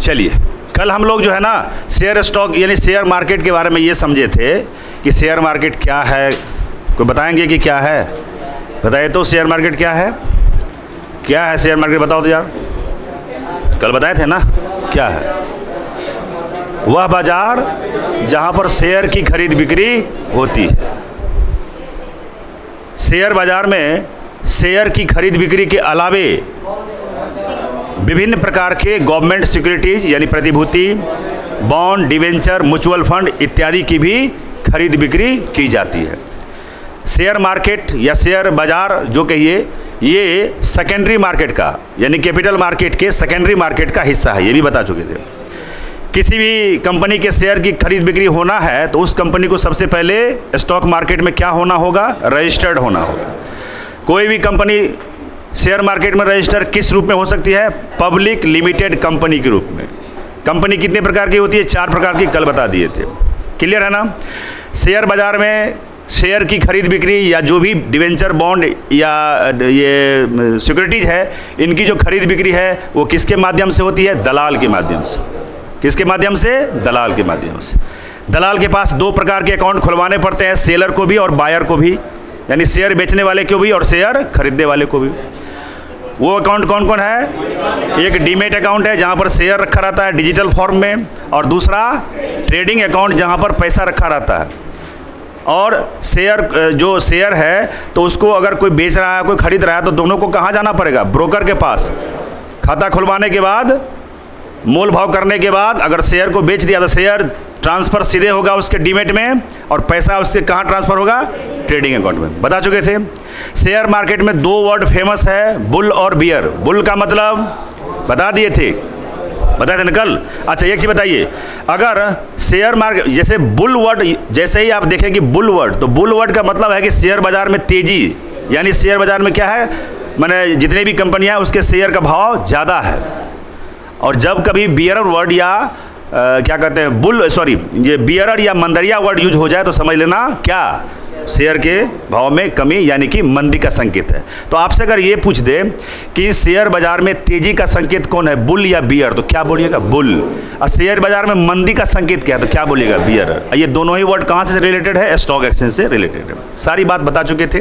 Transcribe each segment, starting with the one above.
चलिए, कल हम लोग जो है ना शेयर स्टॉक यानी शेयर मार्केट के बारे में ये समझे थे कि शेयर मार्केट क्या है। कोई बताएंगे कि क्या है? बताइए तो शेयर मार्केट क्या है? क्या है शेयर मार्केट? बताओ तो यार, कल बताए थे ना क्या है? वह बाजार जहां पर शेयर की खरीद बिक्री होती है। शेयर बाजार में शेयर की खरीद बिक्री के अलावे विभिन्न प्रकार के गवर्नमेंट सिक्योरिटीज यानी प्रतिभूति, बॉन्ड, डिवेंचर, म्यूचुअल फंड इत्यादि की भी खरीद बिक्री की जाती है। शेयर मार्केट या शेयर बाजार जो कहिए, ये सेकेंडरी मार्केट का यानी कैपिटल मार्केट के सेकेंडरी मार्केट का हिस्सा है, ये भी बता चुके थे। किसी भी कंपनी के शेयर की खरीद बिक्री होना है तो उस कंपनी को सबसे पहले स्टॉक मार्केट में क्या होना होगा? रजिस्टर्ड होना होगा। कोई भी कंपनी शेयर मार्केट में रजिस्टर किस रूप में हो सकती है? पब्लिक लिमिटेड कंपनी के रूप में। कंपनी कितने प्रकार की होती है? 4 प्रकार की, कल बता दिए थे। क्लियर है ना? शेयर बाजार में शेयर की खरीद बिक्री या जो भी डिवेंचर, बॉन्ड या ये सिक्योरिटीज है, इनकी जो खरीद बिक्री है वो किसके माध्यम से होती है? दलाल के माध्यम से। किसके माध्यम से? दलाल के माध्यम से। दलाल के पास 2 प्रकार के अकाउंट खुलवाने पड़ते हैं, सेलर को भी और बायर को भी, यानी शेयर बेचने वाले को भी और शेयर खरीदने वाले को भी। वो अकाउंट कौन कौन है? एक डीमेट अकाउंट है जहां पर शेयर रखा रहता है डिजिटल फॉर्म में, और दूसरा ट्रेडिंग अकाउंट जहां पर पैसा रखा रहता है। और शेयर जो शेयर है तो उसको अगर कोई बेच रहा है, कोई खरीद रहा है, तो दोनों को कहाँ जाना पड़ेगा? ब्रोकर के पास। खाता खुलवाने के बाद, मोल भाव करने के बाद अगर शेयर को बेच दिया तो शेयर ट्रांसफ़र सीधे होगा उसके डीमेट में, और पैसा उसके कहाँ ट्रांसफ़र होगा? ट्रेडिंग अकाउंट में। बता चुके थे। शेयर मार्केट में 2 वर्ड फेमस है, बुल और बियर। बुल का मतलब बता दिए थे, बताए थे ना कल। अच्छा, एक चीज़ बताइए, अगर शेयर मार्केट जैसे बुल वर्ड, जैसे ही आप देखें कि बुल वर्ड, तो बुल वर्ड का मतलब है कि शेयर बाजार में तेजी, यानी शेयर बाजार में क्या है, माने जितने भी कंपनियां हैं उसके शेयर का भाव ज़्यादा है। और जब कभी बियरर वर्ड या क्या कहते हैं ये बियरर या मंदरिया वर्ड यूज हो जाए तो समझ लेना क्या? शेयर के भाव में कमी यानी कि मंदी का संकेत है। तो आपसे अगर ये पूछ दे कि शेयर बाजार में तेजी का संकेत कौन है, बुल या बियर, तो क्या बोलिएगा? बुल। और शेयर बाजार में मंदी का संकेत क्या है, तो क्या बोलिएगा? बियर। ये दोनों ही वर्ड कहाँ से रिलेटेड है? स्टॉक एक्सचेंज से रिलेटेड है। सारी बात बता चुके थे,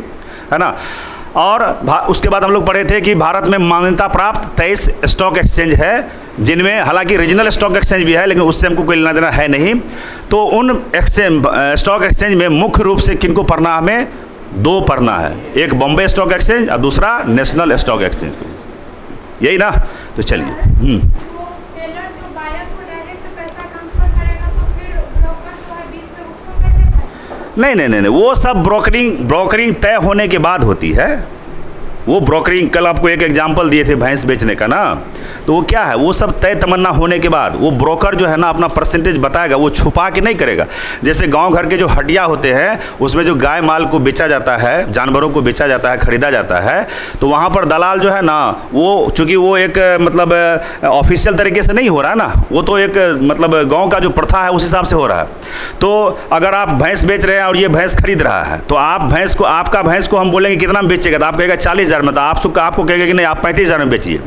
है ना। और उसके बाद हम लोग पढ़े थे कि भारत में मान्यता प्राप्त 23 स्टॉक एक्सचेंज है, जिनमें हालांकि रीजनल स्टॉक एक्सचेंज भी है, लेकिन उससे हमको कोई लेना देना है नहीं। तो उन स्टॉक एक्सचेंज में मुख्य रूप से किनको पढ़ना? हमें 2 पढ़ना है, एक बॉम्बे स्टॉक एक्सचेंज और दूसरा नेशनल स्टॉक एक्सचेंज। यही ना? तो चलिए। नहीं, वो सब ब्रोकरिंग तय होने के बाद होती है। वो ब्रोकरिंग, कल आपको एक एग्जांपल दिए थे भैंस बेचने का ना, तो वो क्या है, वो सब तय तमन्ना होने के बाद वो ब्रोकर जो है ना अपना परसेंटेज बताएगा, वो छुपा के नहीं करेगा। जैसे गांव घर के जो हटिया होते हैं उसमें जो गाय माल को बेचा जाता है, जानवरों को बेचा जाता है, खरीदा जाता है, तो वहाँ पर दलाल जो है ना, वो चूँकि वो एक मतलब ऑफिशियल तरीके से नहीं हो रहा है ना, वो तो एक मतलब गाँव का जो प्रथा है उस हिसाब से हो रहा है। तो अगर आप भैंस बेच रहे हैं और ये भैंस खरीद रहा है, तो आपका भैंस को हम बोलेंगे कितना में बेचेगा, तो आप कहेगा 40,000 में, तो आपको कहेंगे कि नहीं आप 35,000 में बेचिए।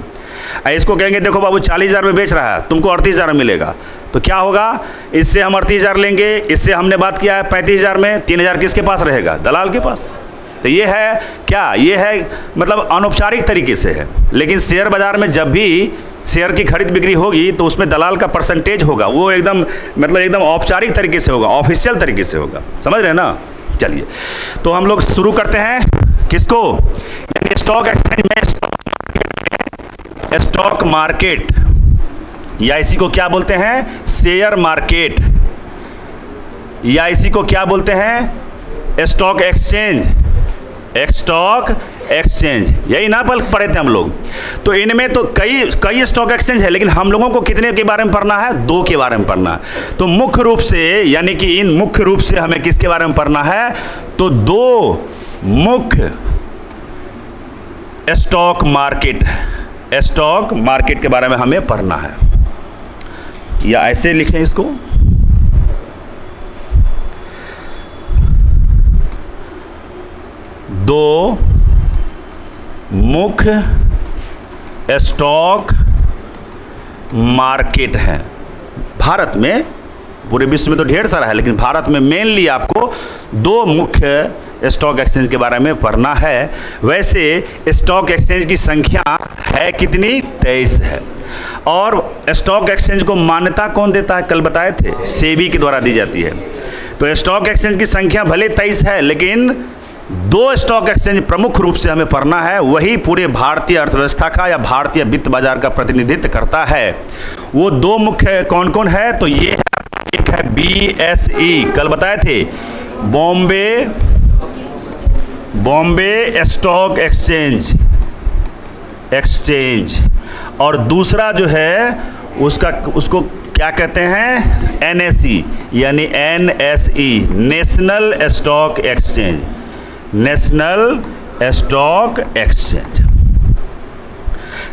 इसको कहेंगे देखो बाबू 40,000 में बेच रहा है, तुमको 38,000 में मिलेगा, तो क्या होगा? इससे हम 38,000 लेंगे, इससे हमने बात किया है 35,000 में, 3,000 किसके पास रहेगा? दलाल के पास। तो ये है क्या? ये है मतलब अनौपचारिक तरीके से है। लेकिन शेयर बाजार में जब भी शेयर की खरीद बिक्री होगी तो उसमें दलाल का परसेंटेज होगा, वो एकदम मतलब एकदम औपचारिक तरीके से होगा, ऑफिशियल तरीके से होगा। समझ रहे हैं ना? चलिए, तो हम लोग शुरू करते हैं किसको? यानी स्टॉक एक्सचेंज में स्टॉक मार्केट, या इसी को क्या बोलते हैं? शेयर मार्केट, या इसी को क्या बोलते हैं? Stock exchange. स्टॉक एक्सचेंज, यही ना पढ़े थे हम लोग। तो इनमें तो कई स्टॉक एक्सचेंज है, लेकिन हम लोगों को कितने के बारे में पढ़ना है? 2 के बारे में पढ़ना है। तो मुख्य रूप से यानी कि इन मुख्य रूप से हमें किसके बारे में पढ़ना है? तो 2 मुख्य स्टॉक मार्केट के बारे में हमें पढ़ना है, या ऐसे लिखें इसको, दो मुख्य स्टॉक मार्केट हैं भारत में। पूरे विश्व में तो ढेर सारा है, लेकिन भारत में मेनली आपको दो मुख्य स्टॉक एक्सचेंज के बारे में पढ़ना है। वैसे स्टॉक एक्सचेंज की संख्या है कितनी? 23 है। और स्टॉक एक्सचेंज को मान्यता कौन देता है? कल बताए थे, सेबी के द्वारा दी जाती है। तो स्टॉक एक्सचेंज की संख्या भले 23 है, लेकिन दो स्टॉक एक्सचेंज प्रमुख रूप से हमें पढ़ना है, वही पूरे भारतीय अर्थव्यवस्था का या भारतीय वित्त बाजार का प्रतिनिधित्व करता है। वो दो मुख्य कौन कौन है? तो ये है, एक है BSE, कल बताए थे, बॉम्बे स्टॉक एक्सचेंज, और दूसरा जो है उसको क्या कहते हैं? NSE, यानी NSE, नेशनल स्टॉक एक्सचेंज।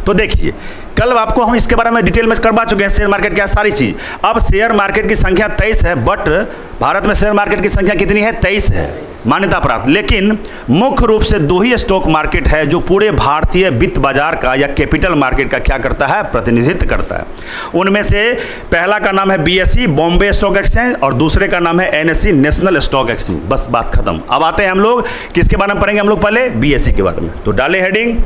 तो देखिए, कल आपको हम इसके बारे में डिटेल में करवा चुके हैं, शेयर मार्केट क्या सारी चीज। अब शेयर मार्केट की संख्या 23 है, बट भारत में शेयर मार्केट की संख्या कितनी है? 23 है मान्यता प्राप्त। लेकिन मुख्य रूप से दो ही स्टॉक मार्केट है जो पूरे भारतीय वित्त बाजार का या कैपिटल मार्केट का क्या करता है? प्रतिनिधित्व करता है। उनमें से पहला का नाम है BSE, बॉम्बे स्टॉक एक्सचेंज, और दूसरे का नाम है NSE, नेशनल स्टॉक एक्सचेंज। बस बात खत्म। अब आते हैं हम लोग किसके बारे में पढ़ेंगे? हम लोग पहले BSE के बारे में। तो डाले हेडिंग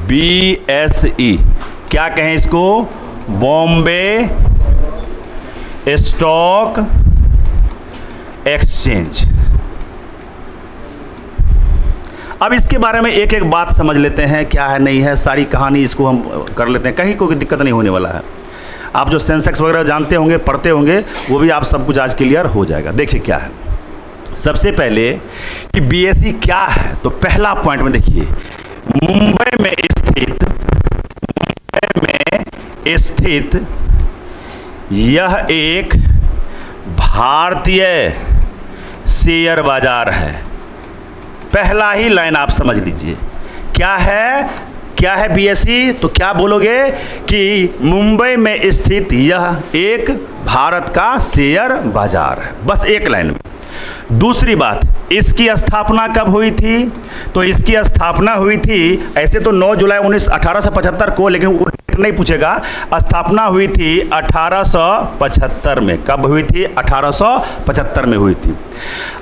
BSE, क्या कहें इसको? Bombay stock exchange. अब इसके बारे में एक एक बात समझ लेते हैं, क्या है नहीं है, सारी कहानी इसको हम कर लेते हैं, कहीं कोई दिक्कत नहीं होने वाला है। आप जो सेंसेक्स वगैरह जानते होंगे, पढ़ते होंगे, वो भी आप सब कुछ आज क्लियर हो जाएगा। देखिए क्या है, सबसे पहले कि BSE क्या है, तो पहला पॉइंट में देखिए, मुंबई में स्थित यह एक भारतीय शेयर बाजार है। पहला ही लाइन आप समझ लीजिए, क्या है BSE? तो क्या बोलोगे कि मुंबई में स्थित यह एक भारत का शेयर बाजार है, बस एक लाइन में। दूसरी बात, इसकी स्थापना कब हुई थी? तो इसकी स्थापना हुई थी, ऐसे तो 9 जुलाई 1875 को, लेकिन वो डेट नहीं पूछेगा। स्थापना हुई थी 1875 में। कब हुई थी? 1875 में हुई थी।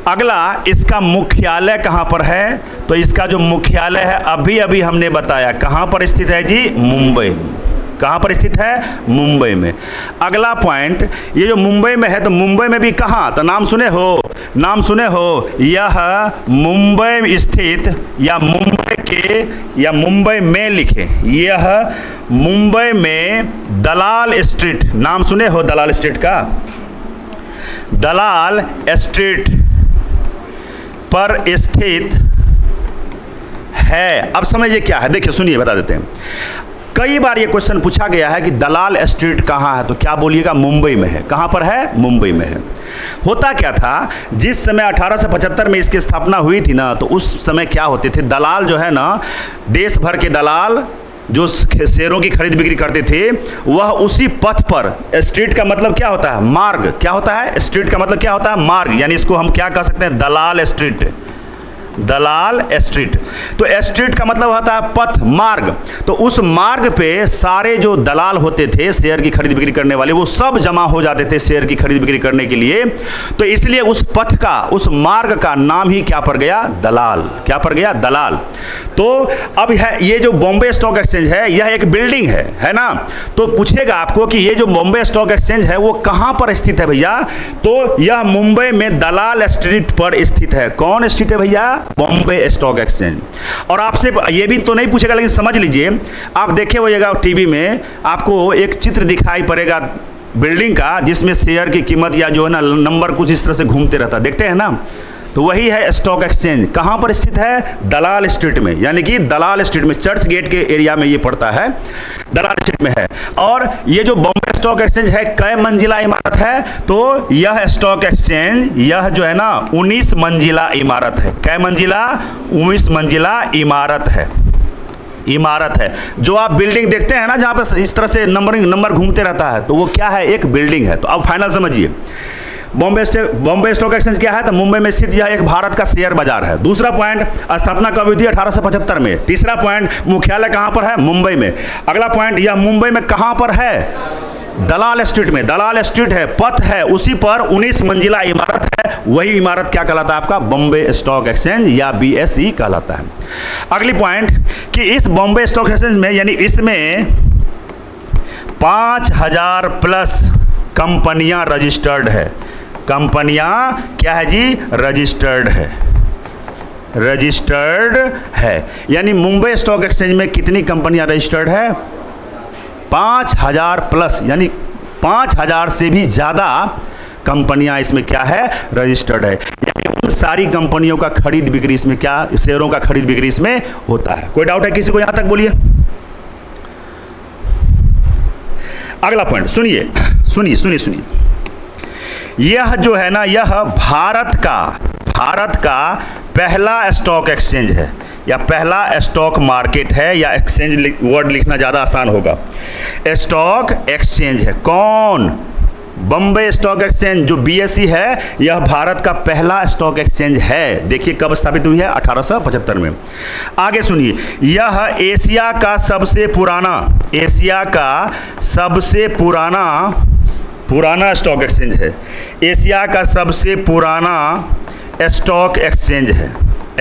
अगला, इसका मुख्यालय कहाँ पर है? तो इसका जो मुख्यालय है अभी हमने बताया, कहाँ पर स्थित है जी? मुंबई में। कहाँ पर स्थित है? मुंबई में। अगला पॉइंट, ये जो मुंबई में है, तो मुंबई में भी कहाँ? तो नाम सुने हो, यह मुंबई स्थित, या मुंबई में लिखे, यह मुंबई में दलाल स्ट्रीट, नाम सुने हो दलाल स्ट्रीट का? दलाल स्ट्रीट पर स्थित है। अब समझिए क्या है, देखिए सुनिए, बता देते हैं। कई बार ये क्वेश्चन पूछा गया है कि दलाल स्ट्रीट कहाँ है, तो क्या बोलिएगा? मुंबई में है। कहाँ पर है? मुंबई में है। होता क्या था, जिस समय 1875 में इसकी स्थापना हुई थी ना, तो उस समय क्या होते थे, दलाल जो है ना, देश भर के दलाल जो शेयरों की खरीद बिक्री करते थे, वह उसी पथ पर, स्ट्रीट का मतलब क्या होता है? मार्ग। क्या होता है? स्ट्रीट का मतलब क्या होता है? मार्ग, यानी इसको हम क्या कह सकते हैं? दलाल स्ट्रीट। तो स्ट्रीट का मतलब होता है पथ, मार्ग। तो उस मार्ग पे सारे जो दलाल होते थे शेयर की खरीद बिक्री करने वाले, वो सब जमा हो जाते थे शेयर की खरीद बिक्री करने के लिए। तो इसलिए उस पथ का, उस मार्ग का नाम ही क्या पड़ गया? दलाल। क्या पड़ गया? दलाल। तो अब है ये जो बॉम्बे स्टॉक एक्सचेंज है, यह एक बिल्डिंग है ना। तो पूछेगा आपको कि ये जो बॉम्बे स्टॉक एक्सचेंज है वो कहाँ पर स्थित है भैया? तो यह मुंबई में दलाल स्ट्रीट पर स्थित है। कौन स्ट्रीट है भैया? Bombay stock exchange. और आपसे ये भी तो नहीं पूछेगा, लेकिन समझ लीजिए, आप देखे होइएगा टीवी में, आपको एक चित्र दिखाई पड़ेगा बिल्डिंग का, जिसमें शेयर की कीमत या जो है ना नंबर कुछ इस तरह से घूमते रहता, देखते हैं ना। तो वही है स्टॉक एक्सचेंज। कहाँ पर स्थित है? दलाल स्ट्रीट में, यानी कि दलाल स्ट्रीट में, चर्च गेट के एरिया में ये पड़ता है, दलाल स्ट्रीट में है। और ये जो बॉम्बे स्टॉक एक्सचेंज है, कै मंजिला इमारत है? तो यह स्टॉक एक्सचेंज, यह जो है ना 19 मंजिला इमारत है। कै मंजिला? 19 मंजिला इमारत है। जो आप बिल्डिंग देखते हैं ना, जहाँ पे इस तरह से नंबर घूमते रहता है, तो वो क्या है? एक बिल्डिंग है। तो अब फाइनल समझिए, बॉम्बे स्टॉक एक्सचेंज क्या है? तो मुंबई में स्थित यह एक भारत का शेयर बाजार है। दूसरा पॉइंट, स्थापना कब हुई थी? 1875 में। तीसरा पॉइंट, मुख्यालय कहां पर है? मुंबई में। अगला पॉइंट, यह मुंबई में कहां पर है? दलाल स्ट्रीट में। दलाल स्ट्रीट है, पथ है, उसी पर 19 मंजिला इमारत है, वही इमारत क्या कहलाता है आपका? बॉम्बे स्टॉक एक्सचेंज या BSE कहलाता है। अगली पॉइंट कि इस बॉम्बे स्टॉक एक्सचेंज में यानी इसमें 5000 प्लस कंपनियां रजिस्टर्ड है। कंपनियां क्या है जी? रजिस्टर्ड है। रजिस्टर्ड है यानी मुंबई स्टॉक एक्सचेंज में कितनी कंपनियां रजिस्टर्ड है? 5000 प्लस, यानी 5000 से भी ज़्यादा कंपनियां इसमें क्या है? रजिस्टर्ड है। यानी उन सारी कंपनियों का खरीद बिक्री इसमें क्या, शेयरों का खरीद बिक्री इसमें होता है। कोई डाउट है किसी को? यहां तक बोलिए। अगला पॉइंट सुनिए सुनिए सुनिए सुनिए। यह जो है ना, यह भारत का पहला स्टॉक एक्सचेंज है या पहला स्टॉक मार्केट है, या एक्सचेंज वर्ड लिखना ज़्यादा आसान होगा। स्टॉक एक्सचेंज है। कौन? बॉम्बे स्टॉक एक्सचेंज जो BSE है, यह भारत का पहला स्टॉक एक्सचेंज है। देखिए कब स्थापित हुई है? 1875 में। आगे सुनिए, यह एशिया का सबसे पुराना स्टॉक एक्सचेंज है। एशिया का सबसे पुराना स्टॉक एक्सचेंज है।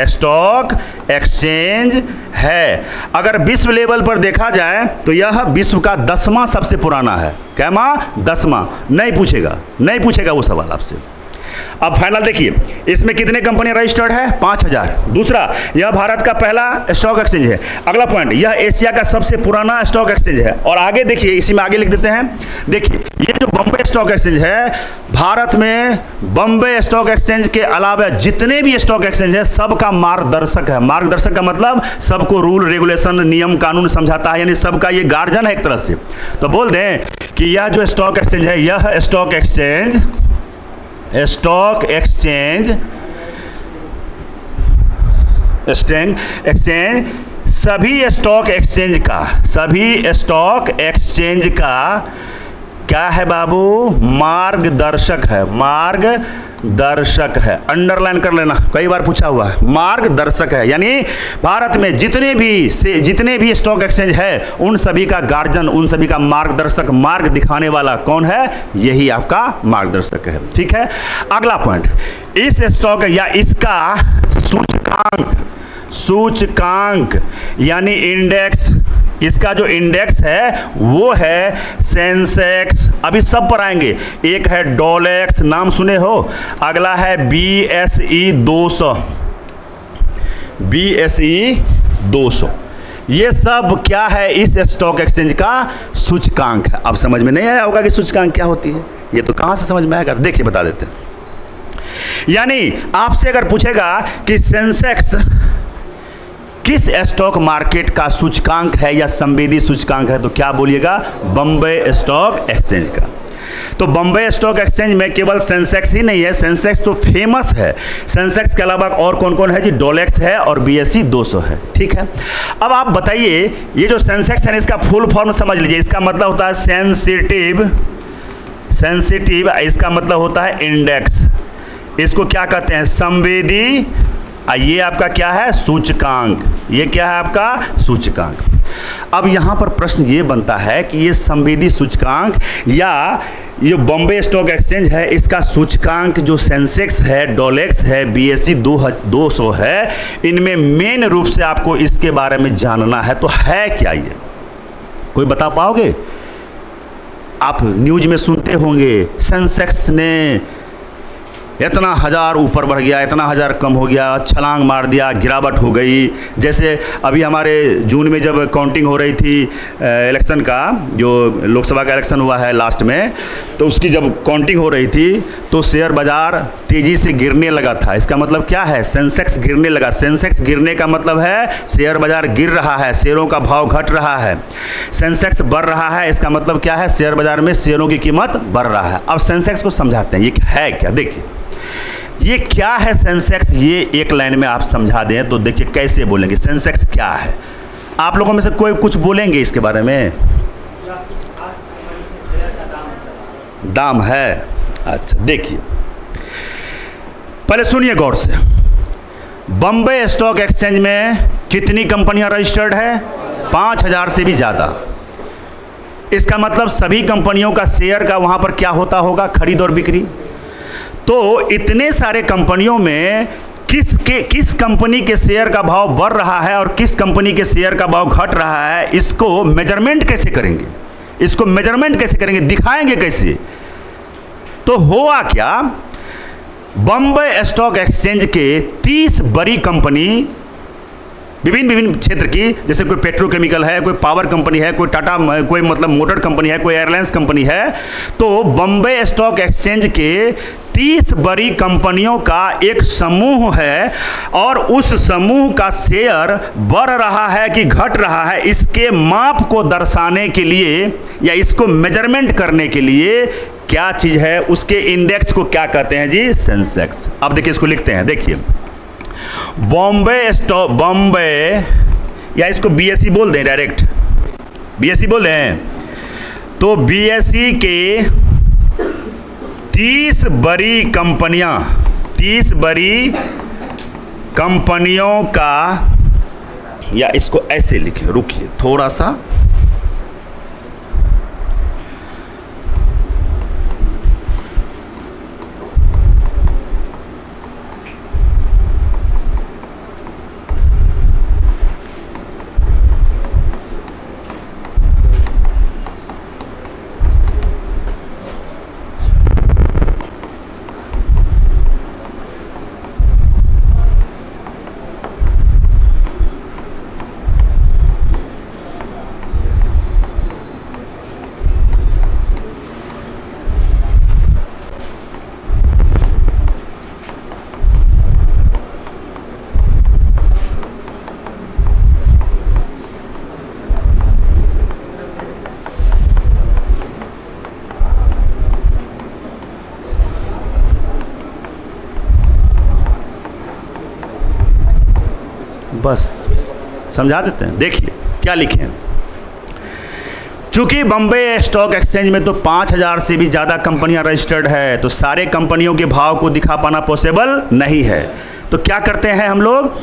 स्टॉक एक्सचेंज है। अगर विश्व लेवल पर देखा जाए तो यह विश्व का 10वां सबसे पुराना है। कैमा? 10वां। नहीं पूछेगा वो सवाल आपसे। अब फाइनल देखिए, इसमें कितने कंपनियां रजिस्टर्ड है? 5000। दूसरा, यह भारत का पहला स्टॉक एक्सचेंज है। अगला पॉइंट, यह एशिया का सबसे पुराना स्टॉक एक्सचेंज है। और आगे देखिए, इसी में आगे लिख देते हैं। देखिए, ये जो बॉम्बे स्टॉक एक्सचेंज है, भारत में बॉम्बे स्टॉक एक्सचेंज के अलावा जितने भी स्टॉक एक्सचेंज है, सबका मार्गदर्शक है। मार्गदर्शक का मतलब सबको रूल रेगुलेशन नियम कानून समझाता है, यानी सबका ये गार्जियन है एक तरह से। तो बोल दें कि यह जो स्टॉक एक्सचेंज है, यह स्टॉक एक्सचेंज सभी स्टॉक एक्सचेंज का क्या है बाबू? मार्गदर्शक है। अंडरलाइन कर लेना, कई बार पूछा हुआ है। मार्गदर्शक है यानी भारत में जितने भी स्टॉक एक्सचेंज है, उन सभी का गार्जियन, उन सभी का मार्गदर्शक, मार्ग दिखाने वाला कौन है? यही आपका मार्गदर्शक है। ठीक है। अगला पॉइंट, इस स्टॉक या इसका सूचकांक यानी इंडेक्स, इसका जो इंडेक्स है वो है सेंसेक्स। अभी सब पर आएंगे। एक है डोलेक्स, नाम सुने हो। अगला है BSE 200। ये सब क्या है? इस स्टॉक एक्सचेंज का सूचकांक है। अब समझ में नहीं आया होगा कि सूचकांक क्या होती है? ये तो कहां से समझ में आएगा? देखिए बता देते हैं। यानी आपसे अगर पूछेगा कि सेंसेक्स किस स्टॉक मार्केट का सूचकांक है या संवेदी सूचकांक है, तो क्या बोलिएगा? बॉम्बे स्टॉक एक्सचेंज का। तो बॉम्बे स्टॉक एक्सचेंज में केवल सेंसेक्स ही नहीं है, सेंसेक्स तो फेमस है। सेंसेक्स के अलावा और कौन कौन है जी? डोलेक्स है और BSE 200 है। ठीक है। अब आप बताइए, ये जो सेंसेक्स है इसका फुल फॉर्म समझ लीजिए। इसका मतलब होता है सेंसिटिव, इसका मतलब होता है इंडेक्स। इसको क्या कहते हैं? संवेदी। ये आपका क्या है? सूचकांक। ये क्या है आपका? सूचकांक। अब यहां पर प्रश्न ये बनता है कि ये संवेदी सूचकांक या ये बॉम्बे स्टॉक एक्सचेंज है, इसका सूचकांक जो सेंसेक्स है, डोलेक्स है, BSE 200 है, इनमें मेन रूप से आपको इसके बारे में जानना है। तो है क्या ये? कोई बता पाओगे? आप न्यूज में सुनते होंगे, सेंसेक्स ने इतना हज़ार ऊपर बढ़ गया, इतना हज़ार कम हो गया, छलांग मार दिया, गिरावट हो गई। जैसे अभी हमारे जून में जब काउंटिंग हो रही थी इलेक्शन का, जो लोकसभा का इलेक्शन हुआ है लास्ट में, तो उसकी जब काउंटिंग हो रही थी तो शेयर बाज़ार तेज़ी से गिरने लगा था। इसका मतलब क्या है? सेंसेक्स गिरने लगा। सेंसेक्स गिरने का मतलब है शेयर बाज़ार गिर रहा है, शेयरों का भाव घट रहा है। सेंसेक्स बढ़ रहा है, इसका मतलब क्या है? शेयर बाज़ार में शेयरों की कीमत बढ़ रहा है। अब सेंसेक्स को समझाते हैं, ये है क्या? देखिए ये क्या है सेंसेक्स, ये एक लाइन में आप समझा दें तो देखिए कैसे बोलेंगे सेंसेक्स क्या है। आप लोगों में से कोई कुछ बोलेंगे इसके बारे में? दाम है। अच्छा देखिए पहले सुनिए गौर से, बॉम्बे स्टॉक एक्सचेंज में कितनी कंपनियां रजिस्टर्ड है? 5000 से भी ज़्यादा। इसका मतलब सभी कंपनियों का शेयर का वहाँ पर क्या होता होगा? खरीद और बिक्री। तो इतने सारे कंपनियों में किस कंपनी के शेयर का भाव बढ़ रहा है और किस कंपनी के शेयर का भाव घट रहा है, इसको मेजरमेंट कैसे करेंगे? इसको मेजरमेंट कैसे करेंगे, दिखाएंगे कैसे? तो हुआ क्या, बॉम्बे स्टॉक एक्सचेंज के 30 बड़ी कंपनी विभिन्न क्षेत्र की, जैसे कोई पेट्रोकेमिकल है, कोई पावर कंपनी है, कोई टाटा, कोई मतलब मोटर कंपनी है, कोई एयरलाइंस कंपनी है, तो बॉम्बे स्टॉक एक्सचेंज के 30 बड़ी कंपनियों का एक समूह है और उस समूह का शेयर बढ़ रहा है कि घट रहा है, इसके माप को दर्शाने के लिए या इसको मेजरमेंट करने के लिए क्या चीज है, उसके इंडेक्स को क्या कहते हैं जी? सेंसेक्स। अब देखिए इसको लिखते हैं, देखिए बॉम्बे या इसको बीएसई बोल दें, डायरेक्ट बीएसई बोल दें, तो बीएसई के 30 बड़ी कंपनियां, 30 बड़ी कंपनियों का, या इसको ऐसे लिखे, रुकिए थोड़ा सा, बस समझा देते हैं। देखिए क्या लिखे हैं, चूंकि बॉम्बे स्टॉक एक्सचेंज में तो 5000 से भी ज़्यादा कंपनियां रजिस्टर्ड है, तो सारे कंपनियों के भाव को दिखा पाना पॉसिबल नहीं है। तो क्या करते हैं हम लोग,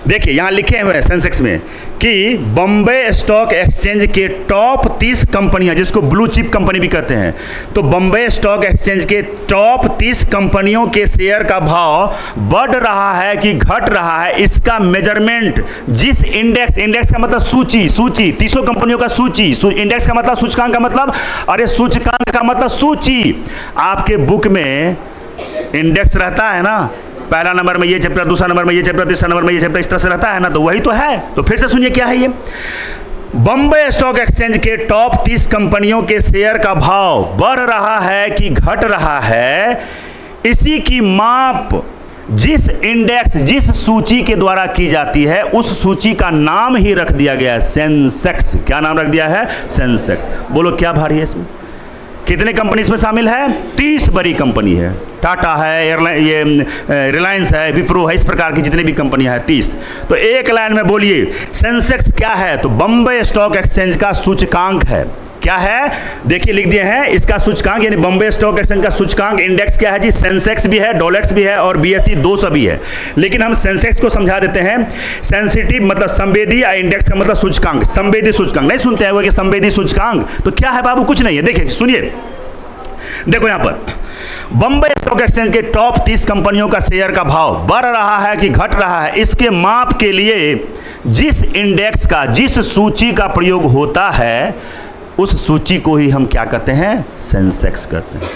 देखिए यहाँ लिखे हुए हैं सेंसेक्स में कि बॉम्बे स्टॉक एक्सचेंज के टॉप 30 कंपनियां, जिसको ब्लू चिप कंपनी भी कहते हैं, तो बॉम्बे स्टॉक एक्सचेंज के टॉप 30 कंपनियों के शेयर का भाव बढ़ रहा है कि घट रहा है, इसका मेजरमेंट जिस इंडेक्स का मतलब सूची, 30 कंपनियों का सूची, इंडेक्स का मतलब सूचकांक का मतलब, अरे सूचकांक का मतलब सूची। आपके बुक में इंडेक्स रहता है ना, पहला नंबर में ये चैप्टर, दूसरा नंबर में ये चैप्टर, तीसरा नंबर में ये चैप्टर, इस तरह से रहता है ना, तो वही तो है। तो फिर से सुनिए क्या है ये, बॉम्बे स्टॉक एक्सचेंज के टॉप 30 कंपनियों के शेयर का भाव बढ़ रहा है कि घट रहा है, इसी की माप जिस इंडेक्स, जिस सूची के द्वारा की जाती है, उस सूची का नाम ही रख दिया गया है सेंसेक्स। क्या नाम रख दिया है? सेंसेक्स। बोलो क्या भारी है इसमें? कितने कंपनी इसमें शामिल है? 30 बड़ी कंपनी है, टाटा है, एयरलाइन, ये रिलायंस है, विप्रो है, इस प्रकार की जितनी भी कंपनियां हैं 30। तो एक लाइन में बोलिए सेंसेक्स क्या है? तो बॉम्बे स्टॉक एक्सचेंज का सूचकांक है। क्या है? देखिए लिख दिए हैं, इसका सूचकांक यानी बॉम्बे स्टॉक एक्सचेंज का सूचकांक इंडेक्स क्या है जी? सेंसेक्स भी है, डोलेक्स भी है और बीएसई 200 भी है। लेकिन हम सेंसेक्स को समझा देते हैं, सेंसिटिव मतलब संवेदी, इंडेक्स का मतलब सूचकांक, संवेदी सूचकांक। नहीं सुनते हैं वो कि संवेदी सूचकांक? तो क्या है बाबू? कुछ नहीं है। देखिए सुनिए, देखो यहां पर बॉम्बे स्टॉक एक्सचेंज के टॉप 30 कंपनियों का शेयर का भाव बढ़ रहा है कि घट रहा है, इसके माप के लिए जिस इंडेक्स का, जिस सूची का प्रयोग होता है, उस सूची को ही हम क्या कहते हैं? सेंसेक्स कहते हैं।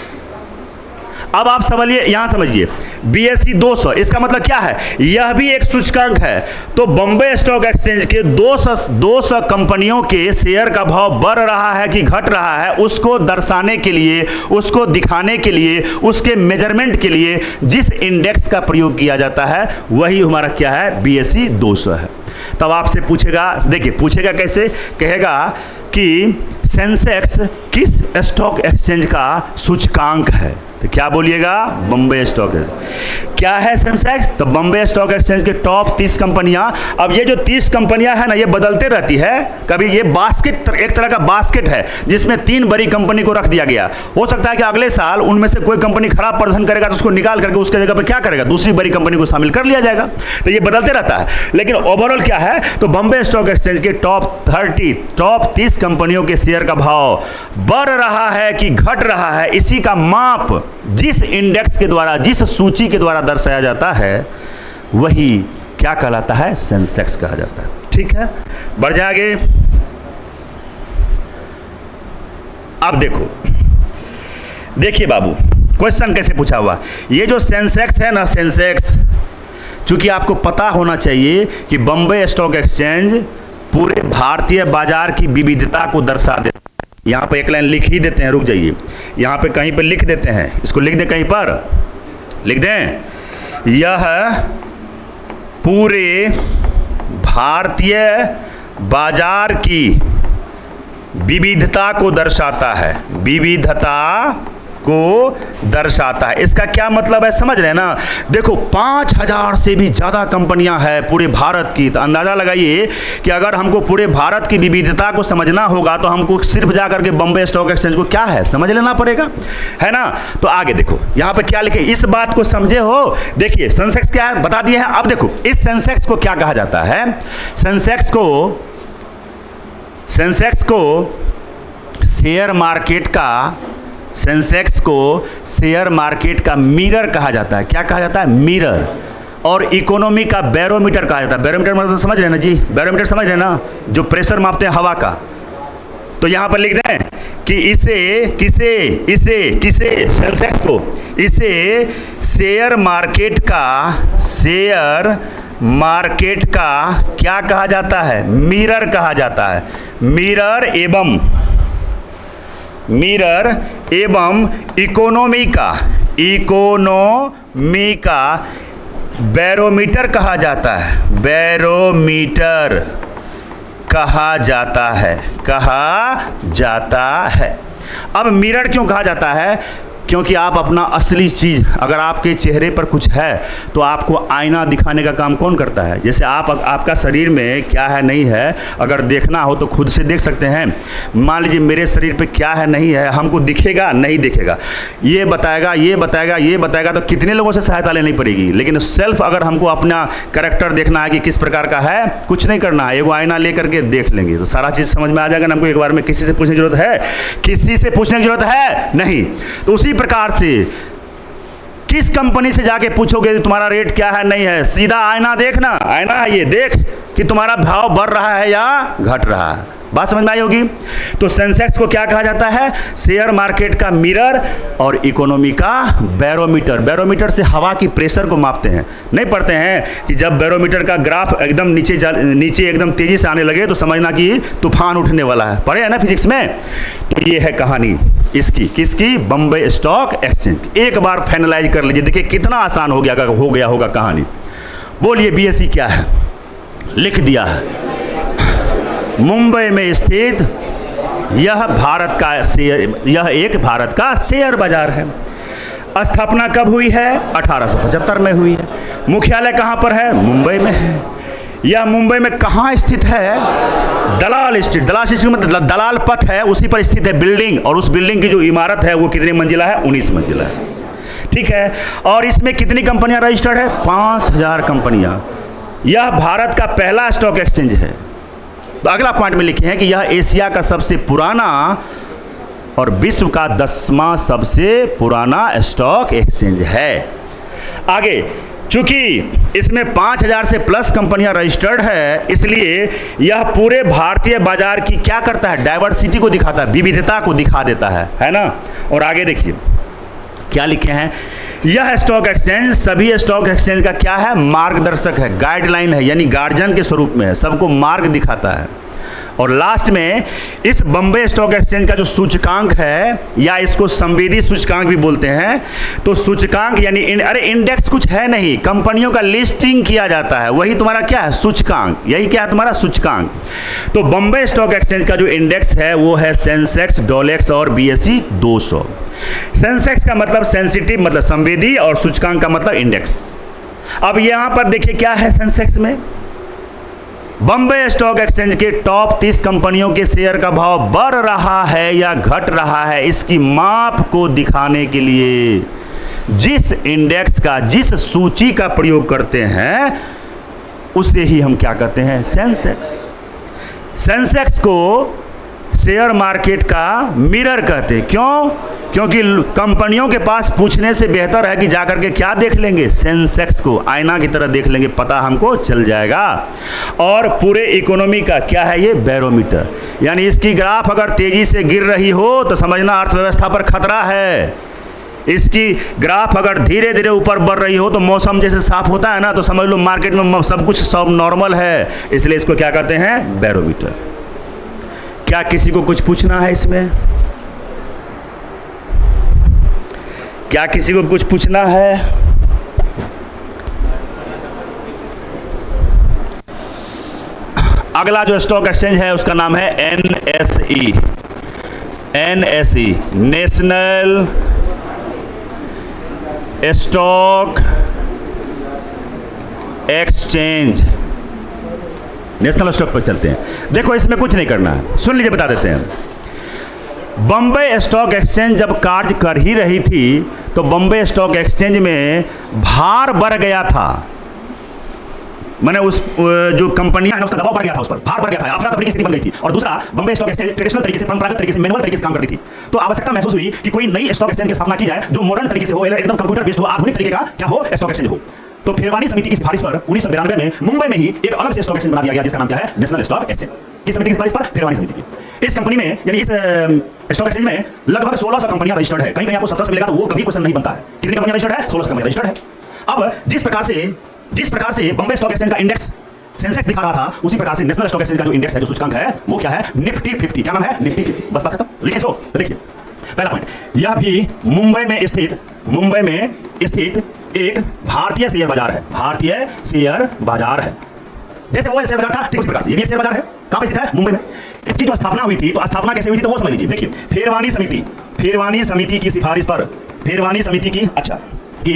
अब आप समझिए, यहां समझिए, बीएसई 200, इसका मतलब क्या है? यह भी एक सूचकांक है। तो बॉम्बे स्टॉक एक्सचेंज के 200 कंपनियों के शेयर का भाव बढ़ रहा है कि घट रहा है, उसको दर्शाने के लिए, उसको दिखाने के लिए, उसके मेजरमेंट के लिए जिस इंडेक्स का प्रयोग किया जाता है, वही हमारा क्या है? बीएसई 200 है। तब आपसे पूछेगा, देखिए पूछेगा कैसे, कहेगा कि सेंसेक्स किस स्टॉक एक्सचेंज का सूचकांक है? तो क्या बोलिएगा? Bombay stock exchange. क्या है सेंसेक्स? तो बॉम्बे स्टॉक एक्सचेंज के टॉप 30 कंपनियां। अब ये जो 30 कंपनियां हैं ना, ये बदलते रहती है। कभी ये बास्केट, एक तरह का बास्केट है जिसमें 3 बड़ी कंपनी को रख दिया गया। हो सकता है कि अगले साल उनमें से कोई कंपनी खराब प्रदर्शन करेगा तो उसको निकाल करके उसके जगह पर क्या करेगा? दूसरी बड़ी कंपनी को शामिल कर लिया जाएगा। तो ये बदलते रहता है, लेकिन ओवरऑल क्या है? तो बॉम्बे स्टॉक एक्सचेंज के टॉप 30 कंपनियों के शेयर का भाव बढ़ रहा है कि घट रहा है, इसी का माप जिस इंडेक्स के द्वारा, जिस सूची के द्वारा दर्शाया जाता है, वही क्या कहलाता है? सेंसेक्स कहा जाता है। ठीक है, बढ़ जाएंगे। अब देखिए बाबू, क्वेश्चन कैसे पूछा हुआ। ये जो सेंसेक्स है ना, सेंसेक्स, चूंकि आपको पता होना चाहिए कि बॉम्बे स्टॉक एक्सचेंज पूरे भारतीय बाजार की विविधता को दर्शा देता है। यहाँ पे एक लाइन लिख ही देते हैं, रुक जाइए, यहाँ पे कहीं पे लिख देते हैं, इसको लिख दें, कहीं पर लिख दें। यह पूरे भारतीय बाजार की विविधता को दर्शाता है, विविधता को दर्शाता है। इसका क्या मतलब है, समझ रहे हैं ना? देखो 5000 से भी ज़्यादा कंपनियां हैं पूरे भारत की। तो अंदाज़ा लगाइए कि अगर हमको पूरे भारत की विविधता को समझना होगा तो हमको सिर्फ जाकर के बॉम्बे स्टॉक एक्सचेंज को क्या है समझ लेना पड़ेगा, है ना? तो आगे देखो यहाँ पे क्या लिखे, इस बात को समझे हो। देखिए सेंसेक्स क्या है बता दिए हैं। अब देखो इस सेंसेक्स को क्या कहा जाता है? सेंसेक्स को शेयर मार्केट का, सेंसेक्स को शेयर मार्केट का मिरर कहा जाता है। क्या कहा जाता है? मिरर। और इकोनॉमी का बैरोमीटर कहा जाता है। बैरोमीटर मतलब समझ रहे हैं ना जी? बैरोमीटर समझ रहे हैं ना, जो प्रेशर मापते हैं हवा का। तो यहां पर लिख दें कि किसे सेंसेक्स को, इसे शेयर मार्केट का क्या कहा जाता है? मिरर कहा जाता है। मिरर एवं इकोनॉमी का बैरोमीटर कहा जाता है। बैरोमीटर कहा जाता है। अब मिरर क्यों कहा जाता है? क्योंकि आप अपना असली चीज़, अगर आपके चेहरे पर कुछ है तो आपको आईना दिखाने का काम कौन करता है? जैसे आपका शरीर में क्या है नहीं है अगर देखना हो तो खुद से देख सकते हैं। मान लीजिए मेरे शरीर पे क्या है नहीं है, हमको दिखेगा नहीं दिखेगा, ये बताएगा तो कितने लोगों से सहायता लेनी पड़ेगी। लेकिन सेल्फ अगर हमको अपना कैरेक्टर देखना है कि किस प्रकार का है, कुछ नहीं करना है, एगो आईना ले करके देख लेंगे तो सारा चीज़ समझ में आ जाएगा ना। हमको एक बार में किसी से पूछने की जरूरत है? किसी से पूछने की जरूरत है नहीं। तो उसी प्रकार से किस कंपनी से जाके पूछोगे तुम्हारा रेट क्या है नहीं है, सीधा आईना देखना, आईना है ये, देख कि तुम्हारा भाव बढ़ रहा है या घट रहा है। बात समझ में आई होगी। तो सेंसेक्स को क्या कहा जाता है? शेयर मार्केट का मिरर और इकोनॉमी का बैरोमीटर। बैरोमीटर से हवा की प्रेशर को मापते हैं। नहीं पढ़ते हैं कि जब बैरोमीटर का ग्राफ एकदम नीचे एकदम तेजी से आने लगे तो समझना कि तूफान उठने वाला है, पढ़े है ना फिजिक्स में। तो ये है कहानी इसकी, किसकी? Bombay stock exchange. एक बार फाइनलाइज कर लीजिए, देखिए कितना आसान हो गया होगा कहानी। बोलिए बीएसई क्या है? लिख दिया है। मुंबई में स्थित यह एक भारत का शेयर बाजार है। स्थापना कब हुई है? 1875 में हुई है। मुख्यालय कहाँ पर है? मुंबई में है। यह मुंबई में कहाँ स्थित है? दलाल स्ट्रीट मतलब दलाल पथ है, उसी पर स्थित है बिल्डिंग। और उस बिल्डिंग की जो इमारत है वो कितनी मंजिला है? 19 मंजिला है। ठीक है। और इसमें कितनी कंपनियां रजिस्टर्ड है? 5000 कंपनियां। यह भारत का पहला स्टॉक एक्सचेंज है। अगला पॉइंट में लिखे हैं कि यह एशिया का सबसे पुराना और विश्व का 10वां सबसे पुराना स्टॉक एक्सचेंज है। आगे, चूंकि इसमें 5000 से प्लस कंपनियां रजिस्टर्ड है, इसलिए यह पूरे भारतीय बाजार की क्या करता है? डाइवर्सिटी को दिखाता है, विविधता को दिखा देता है ना। और आगे देखिए क्या लिखे हैं? यह स्टॉक एक्सचेंज सभी स्टॉक एक्सचेंज का क्या है? मार्गदर्शक है, गाइडलाइन है, यानी गार्जियन के स्वरूप में है, सबको मार्ग दिखाता है। और लास्ट में इस बॉम्बे स्टॉक एक्सचेंज का जो सूचकांक है, या इसको संवेदी सूचकांक भी बोलते हैं, तो सूचकांक यानी इंडेक्स कुछ है नहीं, कंपनियों का लिस्टिंग किया जाता है, वही तुम्हारा क्या है? सूचकांक। यही क्या है तुम्हारा? सूचकांक। तो बॉम्बे स्टॉक एक्सचेंज का जो इंडेक्स है वो है सेंसेक्स, डोलेक्स और बीएसई 200। सेंसेक्स का मतलब सेंसिटिव, मतलब संवेदी, और सूचकांक का मतलब इंडेक्स। अब यहां पर देखिए क्या है सेंसेक्स में, बॉम्बे स्टॉक एक्सचेंज के टॉप 30 कंपनियों के शेयर का भाव बढ़ रहा है या घट रहा है, इसकी माप को दिखाने के लिए जिस इंडेक्स का, जिस सूची का प्रयोग करते हैं उसे ही हम क्या कहते हैं, सेंसेक्स। सेंसेक्स को शेयर मार्केट का मिरर कहते हैं। क्यों? क्योंकि कंपनियों के पास पूछने से बेहतर है कि जाकर के क्या देख लेंगे, सेंसेक्स को आईना की तरह देख लेंगे, पता हमको चल जाएगा। और पूरे इकोनॉमी का क्या है ये, बैरोमीटर। यानी इसकी ग्राफ अगर तेजी से गिर रही हो तो समझना अर्थव्यवस्था पर खतरा है। इसकी ग्राफ अगर धीरे धीरे ऊपर बढ़ रही हो तो मौसम जैसे साफ होता है ना, तो समझ लो मार्केट में सब कुछ सब नॉर्मल है, इसलिए इसको क्या कहते हैं, बैरोमीटर। क्या किसी को कुछ पूछना है इसमें? क्या किसी को कुछ पूछना है? अगला जो स्टॉक एक्सचेंज है उसका नाम है NSE. NSE national stock exchange. National stock पर चलते हैं। देखो इसमें कुछ नहीं करना है, सुन लीजिए, बता देते हैं। बॉम्बे स्टॉक एक्सचेंज जब कार्य कर ही रही थी तो बॉम्बे स्टॉक एक्सचेंज में भार बढ़ गया था। मैंने उस जो कंपनी है ना उसका दबाव बढ़ गया था, उस पर भार बढ़ गया था, अफरा तफरी की स्थिति बन गई थी। और दूसरा, बॉम्बे स्टॉक एक्सचेंज ट्रेडिशनल तरीके से, परंपरागत तरीके से, मैनुअल तरीके से काम करती थी। तो आवश्यकता महसूस हुई कि कोई नई स्टॉक एक्सचेंज की स्थापना की जाए जो मॉडर्न तरीके से हो, एकदम कंप्यूटर बेस्ड हो, आधुनिक तरीके का क्या हो, स्टॉक एक्सचेंज हो। तो फिरवानी समिति की सिफारिश पर 1992 में मुंबई में ही एक अलग से स्टॉक एक्सचेंज बना दिया गया जिसका नाम क्या है, नेशनल स्टॉक एक्सचेंज। किस समिति की सिफारिश पर? फिरवानी समिति की। इस कंपनी में यानी इस स्टॉक एक्सचेंज में लगभग 1600 कंपनियां रजिस्टर्ड है। कहीं कहीं आपको 1700 मिलेगा तो वो कभी क्वेश्चन नहीं बनता है। कितनी कंपनियां रजिस्टर्ड है? 1600 कंपनियां रजिस्टर्ड है। अब जिस प्रकार से बॉम्बे स्टॉक एक्सचेंज का इंडेक्स सेंसेक्स दिखा रहा था, उसी प्रकार से नेशनल स्टॉक एक्सचेंज का जो इंडेक्स है, जो सूचकांक है, वो क्या है, निफ्टी 50। क्या नाम है? निफ्टी 50। बस बात खत्म। लिखिए इसको, देखिए पहला पॉइंट, यह भी मुंबई में स्थित एक भारतीय शेयर बाजार है। भारतीय शेयर बाजार है। जैसे वो शेयर बाजार था ठीक उसी प्रकार से ये भी शेयर बाजार है। कहां पे स्थित है? मुंबई में। इसकी जो स्थापना हुई थी, तो स्थापना कैसे हुई थी तो वो समझ लीजिए। देखिए फिरवानी समिति की सिफारिश पर, फिरवानी समिति की कि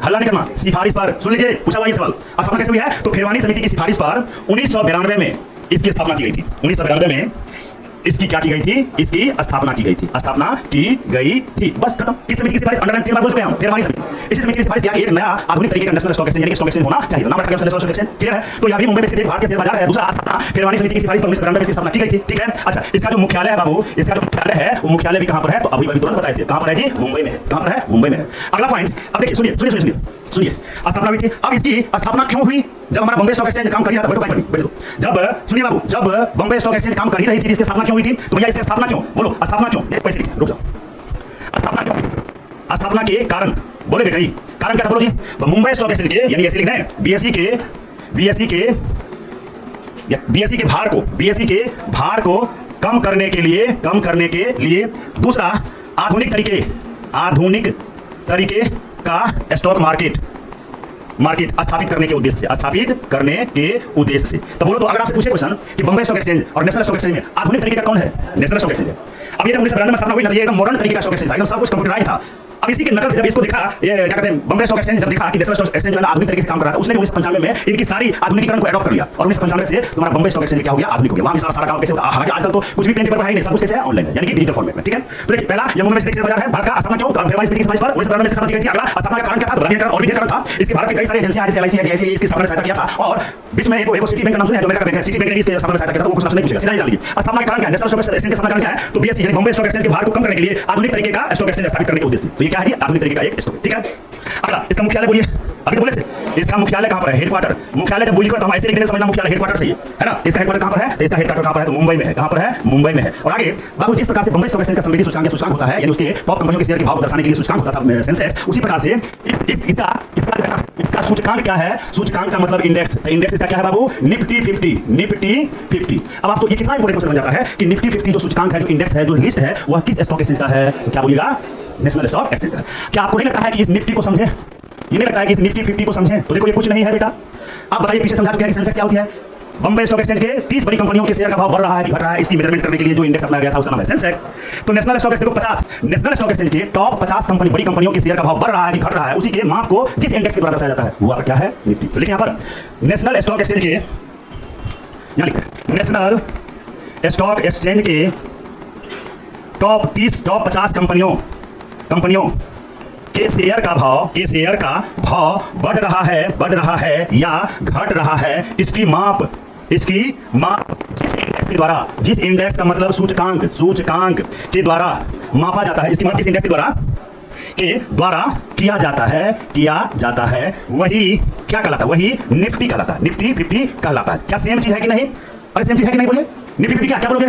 हल्ला नहीं करना, सिफारिश पर, सुन लीजिए, पूछा हुआ ये सवाल, स्थापना कैसे हुई है? तो फिरवानी समिति की सिफारिश पर 1992 में इसकी स्थापना की गई थी। 1992 में इसकी क्या की गई थी? इसकी स्थापना की गई थी। स्थापना की गई थी, बस खत्म। किस समिति की सिफारिश? अंडरलाइन 3 बार बोल चुके हैं हम, फिरवानी समिति। इसी समिति की सिफारिश किया कि एक नया आधुनिक तरीके का नेशनल स्टॉक एक्सचेंज यानी स्टॉक एक्सचेंज होना चाहिए। नाम रखा गया नेशनल स्टॉक एक्सचेंज। क्लियर है? तो यह भी मुंबई में स्थित एक भारतीय शेयर बाजार है। दूसरा, स्थापना फिरवानी समिति की सिफारिश पर 1992 में इसकी स्थापना की गई थी। ठीक है? अच्छा, इसका जो मुख्यालय है बाबू, इसका जो मुख्यालय है वो मुख्यालय भी कहां पर है? तो अभी तुरंत बताए थे, कहां पर है जी? मुंबई में है। कहां पर है? मुंबई में है। अगला पॉइंट, अब देखिए, सुनिए, स्थापना हुई थी। अब इसकी स्थापना क्यों हुई? जब हमारा बॉम्बे स्टॉक एक्सचेंज काम कर रहा था, जब सुनिए बाबू, जब बॉम्बे स्टॉक एक्सचेंज काम कर ही रही थी, इसकी स्थापना क्यों हुई थी? तो भैया इसकी स्थापना क्यों, बोलो, स्थापना क्यों? पैसे रुक जाओ, स्थापना क्यों? स्थापना के कारण बोले कहीं, कारण क्या था बोलो जी? तो मुंबई स्टॉक एक्सचेंज के, यानी ऐसे लिखना है, बीएसई के भार को कम करने के लिए दूसरा आधुनिक तरीके का स्टॉक मार्केट स्थापित करने के उद्देश्य से। तो बोलो, तो अगर आपसे पूछे क्वेश्चन कि बॉम्बे स्टॉक एक्सचेंज और नेशनल स्टॉक एक्सचेंज में आधुनिक तरीके का कौन है? नेशनल स्टॉक एक्सचेंज है। अब ये जब 1992 में स्थापना हुई ना, ये एकदम मॉडर्न तरीके का स्टॉक एक्सचेंज था, एकदम सब कुछ कंप्यूटराइज्ड था। अब इसी के नकल से जब इसको देखा, ये क्या कहते हैं, बॉम्बे स्टॉक एक्सचेंज जब देखा कि नेशनल स्टॉक एक्सचेंज जो है आधुनिक तरीके से काम कर रहा था, उसने 1995 में इनकी सारी आधुनिकीकरण को एडॉप्ट कर लिया और 1995 से तुम्हारा बॉम्बे स्टॉक एक्सचेंज क्या हो गया? आधुनिक हो गया। वहां सारा काम कैसे होता है? हालांकि आजकल तो कुछ भी पेन पेपर पर है नहीं, सब कुछ कैसे है? ऑनलाइन है, यानी कि डिजिटल फॉर्मेट में। ठीक है? तो देखिए, पहला ये मुंबई में स्थित बाजार है। भारत का स्थापना क्यों? तो फिरवानी समिति की सिफारिश पर 1992 में स्थापना की गई थी। अगला, स्थापना का कारण क्या था? बता दिया, और भी कारण था। इसके भारत के कई सारी एजेंसियां जैसे एलआईसी है, जैसे इसकी स्थापना में सहायता किया था। और बीच में एक सिटी बैंक का नाम सुना है, जो अमेरिका बैंक है, सिटी बैंक ने इसकी स्थापना में सहायता किया था। वो कुछ नाम नहीं पूछेगा, सीधा ही जान लीजिए। स्थापना का कारण क्या है? नेशनल स्टॉक एक्सचेंज की स्थापना का कारण क्या है? तो बीएसई यानी बॉम्बे स्टॉक एक्सचेंज के भार को कम करने के लिए आधुनिक तरीके का स्टॉक एक्सचेंज स्थापित करने के उद्देश्य। तो ये क्या है? आधुनिक तरीके का एक स्टॉक। ठीक है? अगला, इसका मुख्यालय बोलिए, अभी तो बोले थे, इसका मुख्यालय कहां पर है? हेडक्वार्टर। मुख्यालय जब बोली कर तो हम ऐसे लिख देंगे, समझना मुख्यालय हेडक्वार्टर सही है ना? इसका हेडक्वार्टर कहां पर है? तो इसका हेडक्वार्टर कहां पर है? तो मुंबई में है। कहां पर है? मुंबई में है। और आगे बाबू, जिस प्रकार से बॉम्बे स्टॉक एक्सचेंज का संवेदी सूचकांक होता है, यानी उसके टॉप कंपनियों के शेयर के भाव को दर्शाने के लिए सूचकांक होता था सेंसेक्स, उसी प्रकार से इसका सूचकांक क्या है? सूचकांक का मतलब इंडेक्स। तो इंडेक्स इसका क्या है बाबू? निफ्टी 50। अब आप तो ये कितना इंपॉर्टेंट क्वेश्चन बन जाता है कि निफ्टी 50 जो सूचकांक है, जो इंडेक्स है, जो लिस्ट है, वह किस स्टॉक एक्सचेंज का है? तो क्या बोलिएगा? National stock exchange. क्या आपको नहीं लगता है कि इस निफ्टी को समझे? ये नहीं लगता है कि इस निफ्टी 50 को समझें? तो देखो, ये कुछ नहीं है बेटा। आप बताइए, पीछे समझा चुके हैं कि सेंसेक्स क्या होती है। बॉम्बे स्टॉक एक्सचेंज के 30 बड़ी कंपनियों के शेयर का भाव बढ़ रहा है कि घट रहा है, इसकी मेजरमेंट करने के लिए जो इंडेक्स अपनाया गया था उसका नाम है सेंसेक्स। तो नेशनल स्टॉक एक्सचेंज को 50 नेशनल स्टॉक एक्सचेंज के टॉप 50 कंपनी बड़ी कंपनियों के शेयर का भाव बढ़ रहा है कि घट रहा है, उसी के माप को जिस इंडेक्स के द्वारा दर्शाया जाता है वो आपका क्या है? निफ्टी। तो लिखिए यहाँ पर नेशनल स्टॉक एक्सचेंज के, यहाँ लिखिए नेशनल स्टॉक एक्सचेंज के टॉप 50 कंपनियों के शेयर का भाव बढ़ रहा है या घट रहा है, इसकी माप जिस इंडेक्स के द्वारा, जिस इंडेक्स का मतलब सूचकांक के द्वारा मापा जाता है, इसकी माप जिस इंडेक्स के द्वारा किया जाता है वही क्या कहलाता है? वही निफ्टी कहलाता है। निफ्टी 50 कहलाता है। क्या सेम चीज है कि नहीं? अरे सेम चीज है कि नहीं बोलिए? निफ्टी 50 क्या बोलोगे?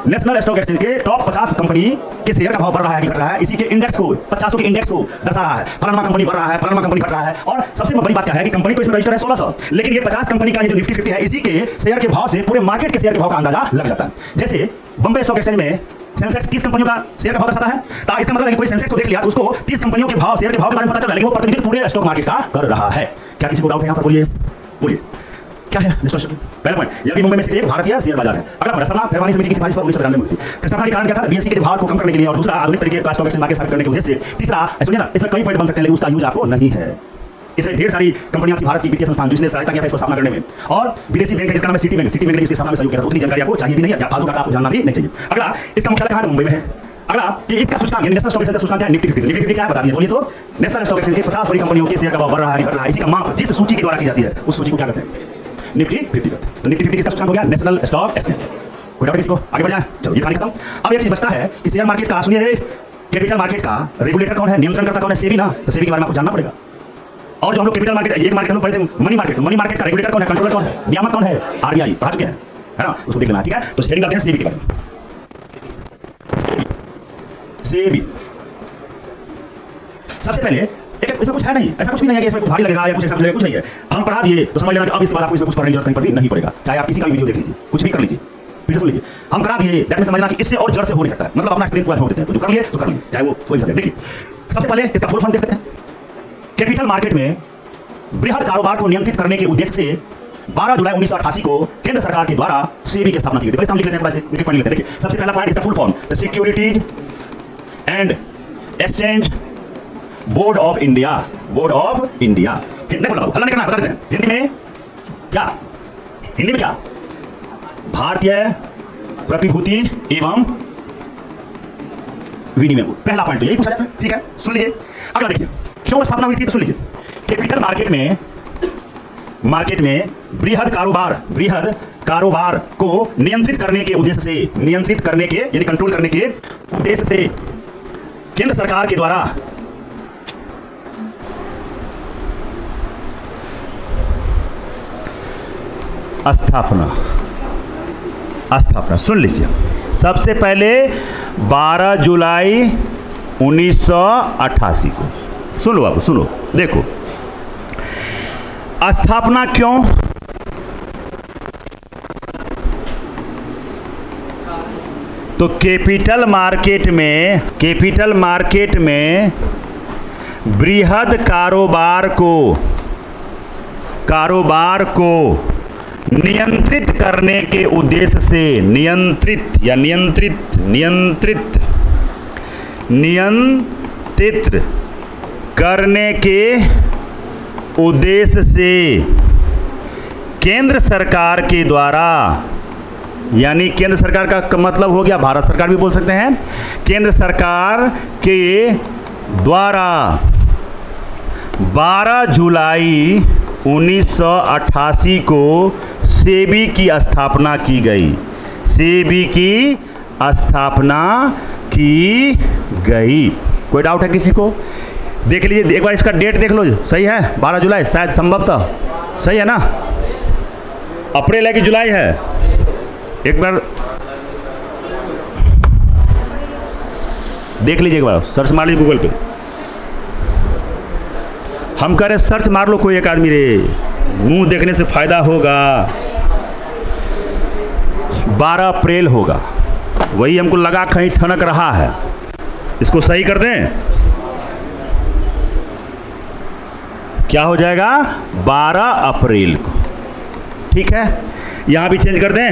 नेशनल स्टॉक एक्सचेंज के टॉप 50 कंपनी के शेयर का भाव बढ़ रहा है कि घट रहा है, इसी के इंडेक्स को 50 के इंडेक्स को दर्शा रहा है। फलाना कंपनी बढ़ रहा है, फलाना कंपनी घट रहा है। और सबसे बड़ी बात क्या है कि कंपनी को इसमें रजिस्टर है 1600, लेकिन ये 50 कंपनी का ये जो निफ्टी 50 है, इसी के शेयर के भाव से पूरे मार्केट के शेयर के भाव का अंदाजा लग जाता है। जैसे बॉम्बे स्टॉक एक्सचेंज में सेंसेक्स 30 कंपनियों का शेयर का भाव दर्शाता है, तो इसका मतलब है कि कोई सेंसेक्स को देख लिया तो उसको 30 कंपनियों के भाव, शेयर के भाव के बारे में पता चला, लेकिन वो प्रतिनिधित्व पूरे स्टॉक मार्केट का कर रहा है। क्या किसी को डाउट है यहाँ पर? बोलिए क्या है डिस्कशन? पहला पॉइंट, यह भी मुंबई में स्थित एक भारतीय शेयर बाजार है। अगला पॉइंट, स्थापना फरवरी समिति की सिफारिश पर 1992 में हुई थी। स्थापना के कारण क्या था? बीएसई के भार को कम करने के लिए, और दूसरा आधुनिक तरीके का स्टॉक एक्सचेंज मार्केट स्थापित करने के उद्देश्य से। तीसरा, सुनिए ना, इसमें कई पॉइंट बन सकते हैं लेकिन उसका यूज आपको नहीं है। इसमें ढेर सारी कंपनियां थी, भारत की वित्तीय संस्थान जिसने सहायता किया था इसको स्थापना करने में, और विदेशी बैंक है जिसका नाम है सिटी बैंक ने इसकी स्थापना में सहयोग किया था। उतनी जानकारी आपको चाहिए भी नहीं है, फालतू का आपको जानना भी नहीं चाहिए। अगला, इसका मुख्यालय कहाँ है? मुंबई में है। अगला, कि इसका सूचकांक नेशनल स्टॉक एक्सचेंज का सूचकांक क्या है? निफ्टी 50। निफ्टी 50 क्या है बता दिए? बोलिए तो। नेशनल स्टॉक एक्सचेंज के 50 बड़ी कंपनियों के शेयर का भाव बढ़ रहा है, घट रहा है, इसी का माप जिस सूची के द्वारा की जाती है उस सूची को क्या कहते हैं? निफ्टी 50 करते हैं। तो निफ्टी 50 किसका सूचकांक हो गया? National stock exchange. कोई डाउट इसको? आगे बढ़ जाए, चलो ये कहानी खत्म। अब एक चीज बचता है कि शेयर मार्केट का, सुनिए, कैपिटल मार्केट का रेगुलेटर कौन है? नियंत्रण करता कौन है? सेबी ना। तो सेबी के बारे में आपको जानना पड़ेगा। और जो हम लोग कैपिटल मार्केट, एक मार्केट हम लोग पढ़े थे, मनी मार्केट का रेगुलेटर कौन है? कंट्रोलर कौन है? नियामक कौन है? आरबीआई। पढ़ा चुके हैं, है ना? उसको देख लेना, ठीक है? तो हेडिंग करते हैं सेबी के बारे में। सेबी सबसे पहले इसमें कुछ है नहीं, ऐसा कुछ भी नहीं है कि इसमें कुछ भारी लगेगा या कुछ ऐसा लगेगा, कुछ नहीं है। हम पढ़ा दिए तो समझ लेना कि अब इसके बाद आपको इसमें कुछ पढ़ने की जरूरत नहीं पड़ेगा। चाहे आप किसी का भी वीडियो देख लीजिए, कुछ भी कर लीजिए, फिर सुन लीजिए। हम करा दिए, दैट मींस समझना कि इससे और जड़ से हो नहीं सकता है, मतलब अपना एक्सपीरियंस पूरा छोड़ देते हैं। तो जो कर लिए तो कर लिए, चाहे वो कोई सब्जेक्ट। देखिए, सबसे पहले इसका फुल फॉर्म देख लेते हैं। कैपिटल मार्केट में बृहद कारोबार को नियंत्रित करने के उद्देश्य से 12 जुलाई 1988 को केंद्र सरकार के द्वारा सेबी की स्थापना की गई। लिख लेते हैं, पढ़ लेते हैं। देखिए, सबसे पहला पॉइंट, इसका full form, the securities and exchange board of India. Board of India कितने बोला? हल्ला नहीं करना, बता देते हैं। हिंदी में क्या? भारतीय प्रतिभूति एवं विनिमय बोर्ड। पहला पॉइंट तो यही पूछा जाता है, ठीक है? सुन लीजिए। अगला देखिए, क्यों स्थापना हुई थी तो सुन लीजिए। कैपिटल मार्केट में बृहद कारोबार को नियंत्रित करने के उद्देश्य से, यानी कंट्रोल करने के उद्देश्य से केंद्र सरकार के द्वारा स्थापना सुन लीजिए। सबसे पहले 12 जुलाई 1988 को, सुन लो आप, सुनो, देखो स्थापना क्यों? तो कैपिटल मार्केट में बृहद कारोबार को नियंत्रित करने के उद्देश्य से, नियंत्रित करने के उद्देश्य से केंद्र सरकार के द्वारा, यानी केंद्र सरकार का मतलब हो गया भारत सरकार भी बोल सकते हैं, केंद्र सरकार के द्वारा 12 जुलाई 1988 को सेबी की स्थापना की गई। कोई डाउट है किसी को? देख लीजिए एक बार, इसका डेट देख लो, सही है? 12 जुलाई शायद, संभवतः सही है ना? अप्रैल है कि जुलाई है? एक बार देख लीजिए, एक बार सर्च मार लीजिए गूगल पे। हम कह रहे सर्च मार लो कोई एक आदमी रे, मुंह देखने से फायदा होगा। 12 अप्रैल होगा, वही हमको लगा कहीं ठनक रहा है, इसको सही कर दें। क्या हो जाएगा? 12 अप्रैल को, ठीक है? यहां भी चेंज कर दें।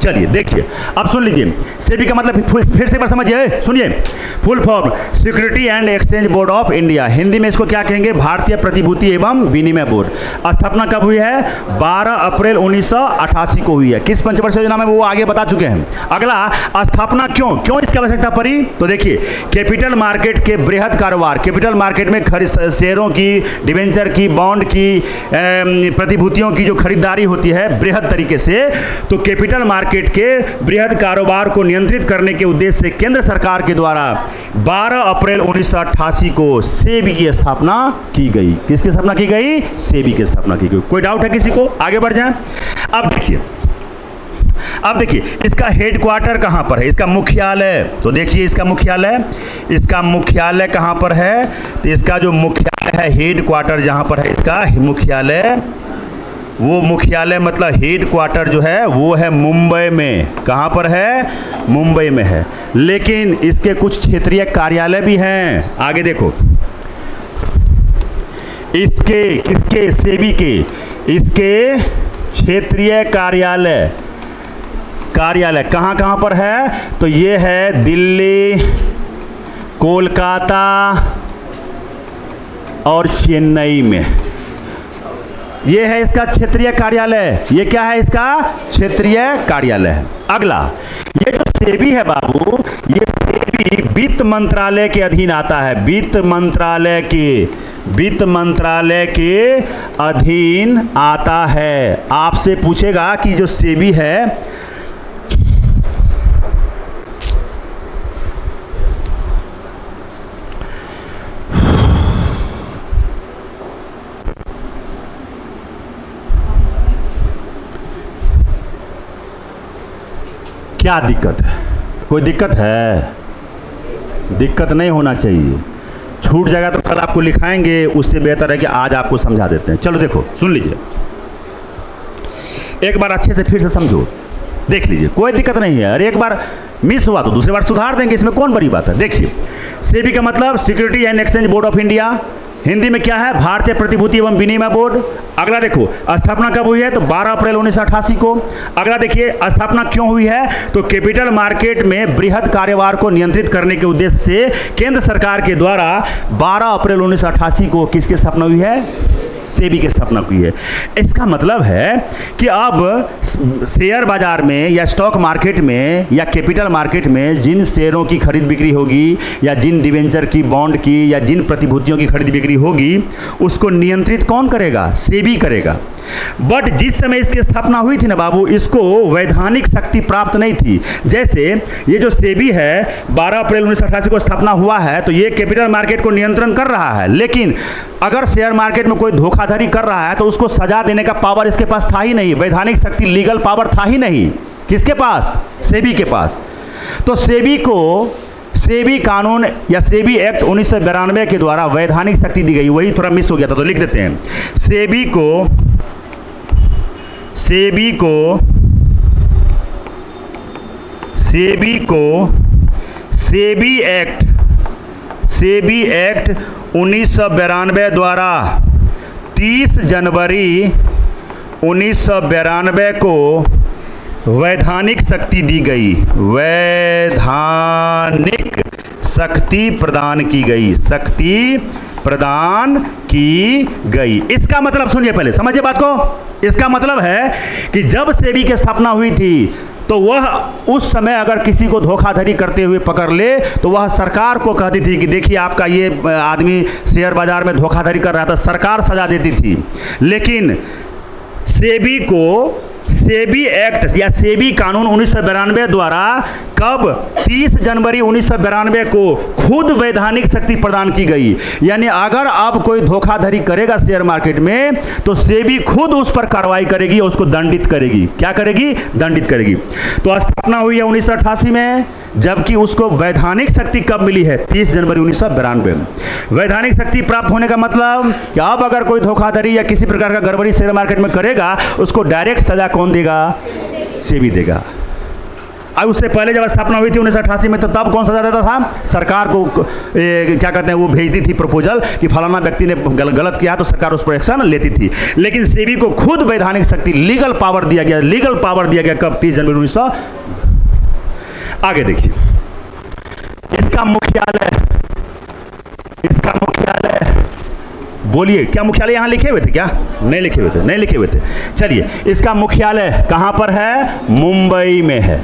चलिए देखिए, अब सुन लीजिए, सेबी का मतलब फिर से एक बार समझिए, सुनिए। Full form security and exchange board of India, Hindi में इसको क्या कहेंगे? भारतीय प्रतिभूति एवं विनिमय बोर्ड। स्थापना कब हुई है? 12 अप्रैल 1988 को हुई है। किस पंचवर्षीय योजना में, वो आगे बता चुके हैं। अगला, स्थापना क्यों इसकी आवश्यकता पड़ी? तो देखिए, कैपिटल मार्केट के बृहद कारोबार, कैपिटल मार्केट में शेयरों की, डिवेंचर की, बॉन्ड की, प्रतिभूतियों की जो खरीदारी होती है बृहद तरीके से, तो कैपिटल मार्केट के बृहद कारोबार को नियंत्रित करने के उद्देश्य से केंद्र सरकार के द्वारा 12 अप्रैल 1988 को सेबी की स्थापना की गई। किसकी स्थापना की गई? सेबी की स्थापना की गई। कोई डाउट है किसी को? आगे बढ़ जाएं। अब देखिए इसका हेडक्वार्टर कहां पर है, इसका मुख्यालय। तो देखिए इसका मुख्यालय कहां पर है? तो इसका जो मुख्यालय है, हेडक्वार्टर जहां पर है इसका मुख्यालय, वो मुख्यालय मतलब हेड क्वार्टर जो है वो है मुंबई में। कहाँ पर है? मुंबई में है। लेकिन इसके कुछ क्षेत्रीय कार्यालय भी हैं। आगे देखो, किसके? सेबी के, इसके क्षेत्रीय कार्यालय कहाँ पर है? तो ये है दिल्ली, कोलकाता और चेन्नई में। ये है इसका क्षेत्रीय कार्यालय। ये क्या है? इसका क्षेत्रीय कार्यालय है। अगला, ये जो सेबी है बाबू, ये सेबी वित्त मंत्रालय के अधीन आता है। वित्त मंत्रालय के अधीन आता है। आपसे पूछेगा कि जो सेबी है, क्या दिक्कत है? कोई दिक्कत है? दिक्कत नहीं होना चाहिए। छूट जाएगा तो कल आपको लिखाएंगे, उससे बेहतर है कि आज आपको समझा देते हैं। चलो देखो, सुन लीजिए, एक बार अच्छे से फिर से समझो, देख लीजिए, कोई दिक्कत नहीं है। अरे एक बार मिस हुआ तो दूसरी बार सुधार देंगे, इसमें कौन बड़ी बात है। देखिए, सेबी का मतलब security and exchange board of India, Hindi में क्या है? भारतीय प्रतिभूति एवं विनिमय बोर्ड। अगला देखो, स्थापना कब हुई है? तो 12 अप्रैल 1988 को। अगला देखिए, स्थापना क्यों हुई है? तो कैपिटल मार्केट में बृहद कारोबार को नियंत्रित करने के उद्देश्य से केंद्र सरकार के द्वारा 12 अप्रैल 1988 को किसकी स्थापना हुई है? सेबी की स्थापना हुई है। इसका मतलब है कि अब शेयर बाजार में या स्टॉक मार्केट में या कैपिटल मार्केट में जिन शेयरों की खरीद बिक्री होगी या जिन डिवेंचर की, बॉन्ड की या जिन प्रतिभूतियों की खरीद बिक्री होगी, उसको नियंत्रित कौन करेगा? सेबी करेगा। बट जिस समय इसकी स्थापना हुई थी ना बाबू, इसको वैधानिक शक्ति प्राप्त नहीं थी। जैसे ये जो सेबी है, 12 अप्रैल 1988 को स्थापना हुआ है, तो ये कैपिटल मार्केट को नियंत्रण कर रहा है। लेकिन अगर शेयर मार्केट में कोई धोखाधड़ी कर रहा है तो उसको सजा देने का पावर इसके पास था ही नहीं, वैधानिक शक्ति, लीगल पावर था ही नहीं। किसके पास? सेबी के पास। तो सेबी को सेबी कानून या सेबी एक्ट 1992 के द्वारा वैधानिक शक्ति दी गई। वही थोड़ा मिस हो गया था, तो लिख देते हैं। सेबी एक्ट 1992 द्वारा 30 जनवरी 1992 को वैधानिक शक्ति दी गई। वैधानिक शक्ति प्रदान की गई। इसका मतलब सुनिए, पहले समझिए बात को। इसका मतलब है कि जब सेबी की स्थापना हुई थी तो वह उस समय अगर किसी को धोखाधड़ी करते हुए पकड़ ले तो वह सरकार को कहती थी कि देखिए आपका ये आदमी शेयर बाजार में धोखाधड़ी कर रहा था, सरकार सजा देती थी। लेकिन सेबी एक्ट या सेबी कानून 1992 द्वारा कब? 30 जनवरी 1992 को खुद वैधानिक शक्ति प्रदान की गई। यानी अगर अब कोई धोखाधड़ी करेगा शेयर मार्केट में तो सेबी खुद उस पर कार्रवाई करेगी और उसको दंडित करेगी। क्या करेगी? दंडित करेगी। तो स्थापना हुई है 1988 में, जबकि उसको वैधानिक शक्ति कब मिली है? 30 जनवरी 1992 में। वैधानिक शक्ति प्राप्त होने का मतलब कि अब अगर कोई धोखाधड़ी या किसी प्रकार का गड़बड़ी शेयर मार्केट में करेगा, उसको डायरेक्ट सजा कौन देगा? सेबी देगा। अब उससे पहले जब स्थापना हुई थी 1988 में, तो तब कौन सा जाता था? सरकार को क्या कहते हैं, वो भेजती थी प्रपोजल कि फलाना व्यक्ति ने गलत किया, तो सरकार उस पर एक्शन लेती थी। लेकिन सेबी को खुद वैधानिक शक्ति, लीगल पावर दिया गया, लीगल पावर दिया गया कब? 30 जनवरी 1900। आगे देखिए, इसका मुख्यालय बोलिए, क्या मुख्यालय यहाँ लिखे हुए थे? क्या नहीं लिखे हुए थे? नहीं लिखे हुए थे। चलिए, इसका मुख्यालय कहाँ पर है? मुंबई में है।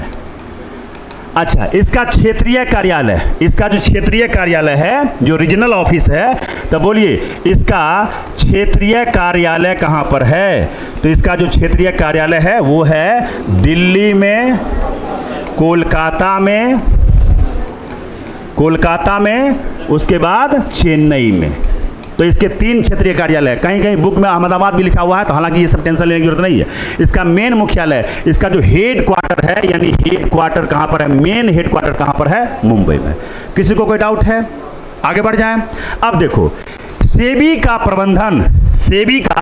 अच्छा, इसका क्षेत्रीय कार्यालय, इसका जो क्षेत्रीय कार्यालय है, जो रीजनल ऑफिस है, तो बोलिए इसका क्षेत्रीय कार्यालय कहाँ पर है? तो इसका जो क्षेत्रीय कार्यालय है वो है दिल्ली में, कोलकाता में, उसके बाद चेन्नई में। तो इसके 3 क्षेत्रीय कार्यालय, कहीं कहीं बुक में अहमदाबाद भी लिखा हुआ है, तो हालांकि ये सब टेंशन लेने की जरूरत नहीं है। इसका मेन मुख्यालय, इसका जो हेड क्वार्टर है, यानी हेड क्वार्टर कहाँ पर है? मेन हेड क्वार्टर कहाँ पर है? मुंबई में। किसी को कोई डाउट है? आगे बढ़ जाएं। अब देखो, सेबी का प्रबंधन,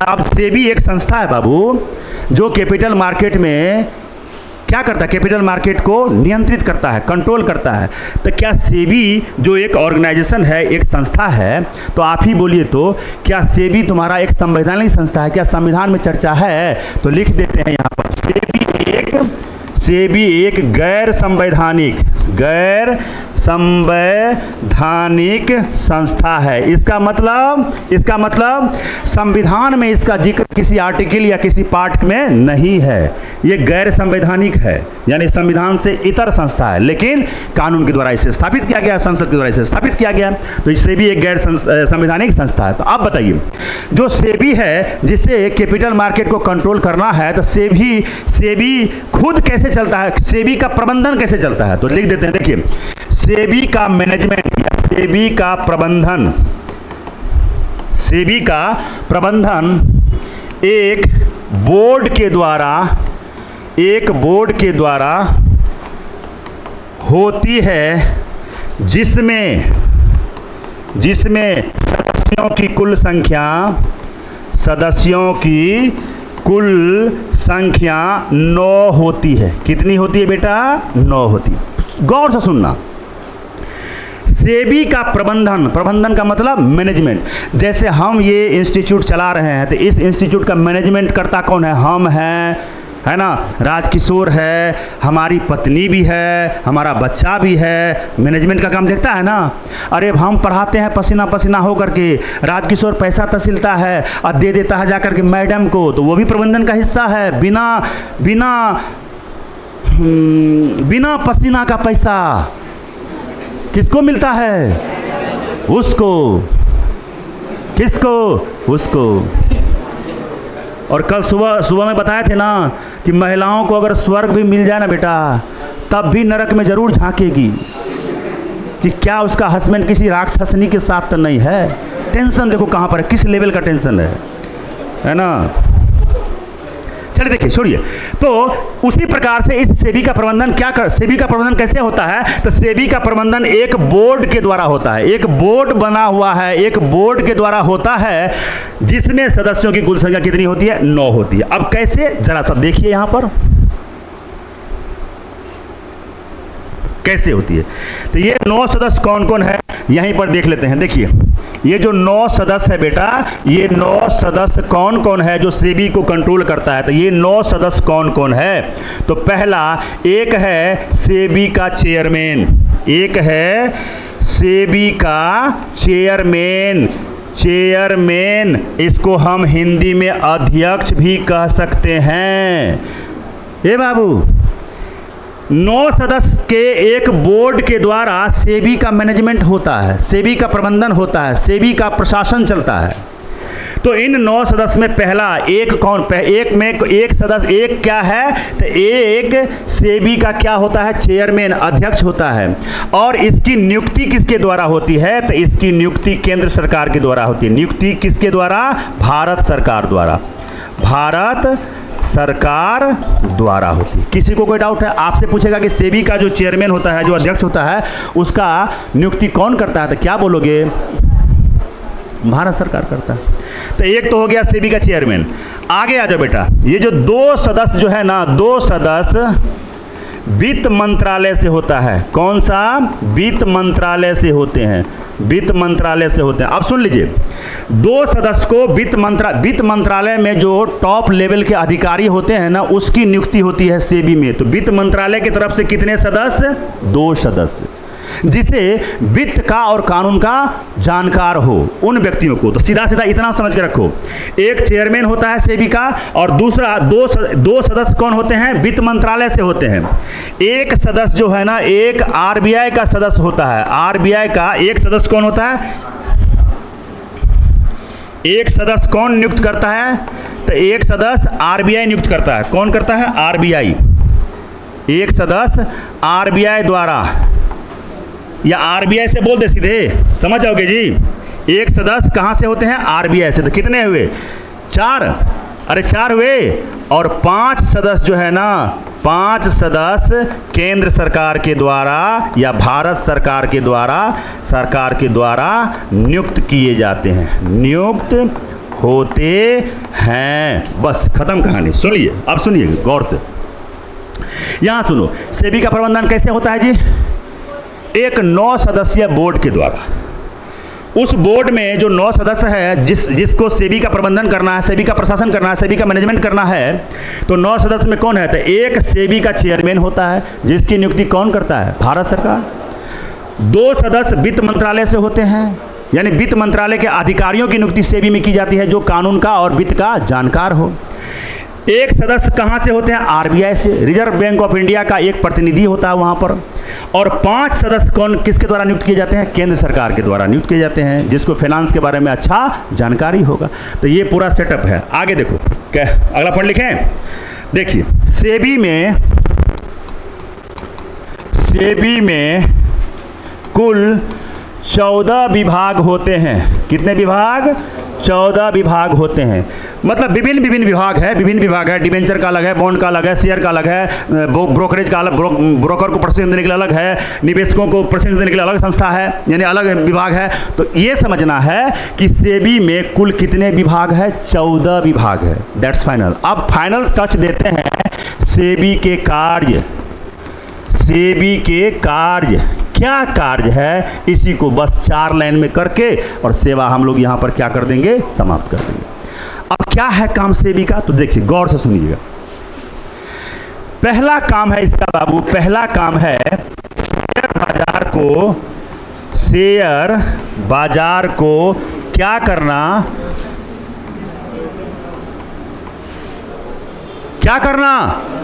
अब सेबी एक संस्था है बाबू, जो कैपिटल मार्केट में क्या करता है? कैपिटल मार्केट को नियंत्रित करता है, कंट्रोल करता है। तो क्या सेबी जो एक ऑर्गेनाइजेशन है, एक संस्था है, तो आप ही बोलिए तो क्या सेबी तुम्हारा एक संवैधानिक संस्था है? क्या संविधान में चर्चा है? तो लिख देते हैं यहाँ पर, सेबी एक गैर संवैधानिक संस्था है। इसका मतलब संविधान में इसका जिक्र किसी आर्टिकल या किसी पार्ट में नहीं है। ये गैर संवैधानिक है, यानी संविधान से इतर संस्था है, लेकिन कानून के द्वारा इसे स्थापित किया गया, संसद के द्वारा इसे स्थापित किया गया। तो इससे भी एक गैर संवैधानिक संस्था है। तो आप बताइए, जो सेबी है, जिसे कैपिटल मार्केट को कंट्रोल करना है, तो सेबी खुद कैसे चलता है? सेबी का प्रबंधन कैसे चलता है? तो लिख देते हैं, देखिए, सेबी का मैनेजमेंट या सेबी का प्रबंधन एक बोर्ड के द्वारा होती है, जिसमें सदस्यों की कुल संख्या 9 होती है। कितनी होती है बेटा? 9 होती है। गौर से सुनना, सेबी का प्रबंधन का मतलब मैनेजमेंट। जैसे हम ये इंस्टीट्यूट चला रहे हैं, तो इस इंस्टीट्यूट का मैनेजमेंट करता कौन है? हम हैं, है ना, राजकिशोर है, हमारी पत्नी भी है, हमारा बच्चा भी है। मैनेजमेंट का काम देखता है ना। अरे हम पढ़ाते हैं पसीना पसीना हो करके, राजकिशोर पैसा तहसीलता है और दे देता है जा करके मैडम को, तो वो भी प्रबंधन का हिस्सा है। बिना पसीना का पैसा किसको मिलता है? उसको। किसको? उसको। और कल सुबह में बताए थे ना कि महिलाओं को अगर स्वर्ग भी मिल जाए ना बेटा, तब भी नरक में जरूर झांकेगी कि क्या उसका हस्बैंड किसी राक्षसनी के साथ तो नहीं है। टेंशन देखो कहाँ पर है, किस लेवल का टेंशन है ना। चलिए देखिए, छोड़िए। तो उसी प्रकार से इस सेबी का प्रबंधन सेबी का प्रबंधन कैसे होता है? तो सेबी का प्रबंधन एक बोर्ड के द्वारा होता है। एक बोर्ड बना हुआ है, एक बोर्ड के द्वारा होता है, जिसमें सदस्यों की कुल संख्या कितनी होती है? 9 होती है। अब कैसे, जरा सा देखिए यहां पर कैसे होती है। तो ये 9 सदस्य कौन कौन है, यहीं पर देख लेते हैं। देखिए, ये जो 9 सदस्य है बेटा, ये 9 सदस्य कौन कौन है जो सेबी को कंट्रोल करता है? तो ये 9 सदस्य कौन कौन है? तो पहला, एक है सेबी का चेयरमैन, एक है सेबी का चेयरमैन, इसको हम हिंदी में अध्यक्ष भी कह सकते हैं। ए बाबू, 9 सदस्य के एक बोर्ड के द्वारा सेबी का मैनेजमेंट होता है, सेबी का प्रबंधन होता है, सेबी का प्रशासन चलता है। तो इन 9 सदस्य में पहला एक कौन? एक सदस्य, एक क्या है? तो एक सेबी का क्या होता है? चेयरमैन, अध्यक्ष होता है। और इसकी नियुक्ति किसके द्वारा होती है? तो इसकी नियुक्ति केंद्र सरकार के द्वारा होती है। नियुक्ति किसके द्वारा? भारत सरकार द्वारा। भारत सरकार द्वारा होती है। किसी को कोई डाउट है? आपसे पूछेगा कि सेबी का जो चेयरमैन होता है, जो अध्यक्ष होता है, उसका नियुक्ति कौन करता है? तो क्या बोलोगे? भारत सरकार करता है। तो एक तो हो गया सेबी का चेयरमैन। आगे आ जाओ बेटा, ये जो 2 सदस्य जो है ना, 2 सदस्य, वित्त मंत्रालय से होता है। कौन सा? वित्त मंत्रालय से होते हैं, वित्त मंत्रालय से होते हैं। अब सुन लीजिए, 2 सदस्य को वित्त मंत्रालय में जो टॉप लेवल के अधिकारी होते हैं ना, उसकी नियुक्ति होती है सेबी में। तो वित्त मंत्रालय की तरफ से कितने सदस्य? 2 सदस्य, जिसे वित्त का और कानून का जानकार हो उन व्यक्तियों को। तो सीधा सीधा इतना समझ के रखो, एक चेयरमैन होता है सेबी का और दूसरा दो सदस्य कौन होते हैं? वित्त मंत्रालय से होते हैं। एक सदस्य जो है ना, एक आरबीआई का सदस्य होता है। आरबीआई का एक सदस्य कौन होता है? एक सदस्य कौन नियुक्त करता है? तो एक सदस्य आरबीआई नियुक्त करता है। कौन करता है? आरबीआई। एक सदस्य आरबीआई द्वारा, या आरबीआई से बोल दे सीधे, समझ जाओगे जी। एक सदस्य कहां से होते हैं? आरबीआई से। तो कितने हुए? 4। अरे 4 हुए। और 5 सदस्य जो है ना, 5 सदस्य केंद्र सरकार के द्वारा या भारत सरकार के द्वारा नियुक्त किए जाते हैं, नियुक्त होते हैं। बस खत्म कहानी। सुनिए, अब सुनिए गौर से, यहां सुनो। सेबी का प्रबंधन कैसे होता है जी? एक 9 सदस्यीय बोर्ड के द्वारा। उस बोर्ड में जो 9 सदस्य है, जिसको सेबी का प्रबंधन करना है, सेबी का प्रशासन करना है, सेबी का मैनेजमेंट करना है, तो 9 सदस्य में कौन है? तो एक सेबी का चेयरमैन होता है, जिसकी नियुक्ति कौन करता है? भारत सरकार। 2 सदस्य वित्त मंत्रालय से होते हैं, यानी वित्त मंत्रालय के अधिकारियों की नियुक्ति सेबी में की जाती है, जो कानून का और वित्त का जानकार हो। एक सदस्य कहां से होते हैं? आरबीआई से। रिजर्व बैंक ऑफ इंडिया का एक प्रतिनिधि होता है वहां पर। और 5 सदस्य कौन किसके द्वारा नियुक्त किए जाते हैं? केंद्र सरकार के द्वारा नियुक्त किए जाते हैं, जिसको फाइनेंस के बारे में अच्छा जानकारी होगा। तो ये पूरा सेटअप है। आगे देखो, क्या अगला पॉइंट लिखें? देखिए, सेबी में कुल 14 विभाग होते हैं। कितने विभाग? 14 विभाग होते हैं। मतलब विभिन्न विभाग है। डिबेंचर का अलग है, बॉन्ड का अलग है, शेयर का अलग है, ब्रोकरेज का अलग, ब्रोकर को प्रशिक्षण देने के लिए अलग है, निवेशकों को प्रशिक्षण देने के लिए अलग संस्था है, यानी अलग विभाग है। तो ये समझना है कि सेबी में कुल कितने विभाग है? 14 विभाग है। That's final. अब फाइनल टच देते हैं सेबी के कार्य। सेबी के कार्य क्या कार्य है, इसी को बस 4 लाइन में करके और सेवा हम लोग यहां पर क्या कर देंगे? समाप्त कर देंगे। अब क्या है काम सेबी का? तो देखिए, गौर से सुनिएगा। पहला काम है इसका बाबू, पहला काम है शेयर बाजार को क्या करना?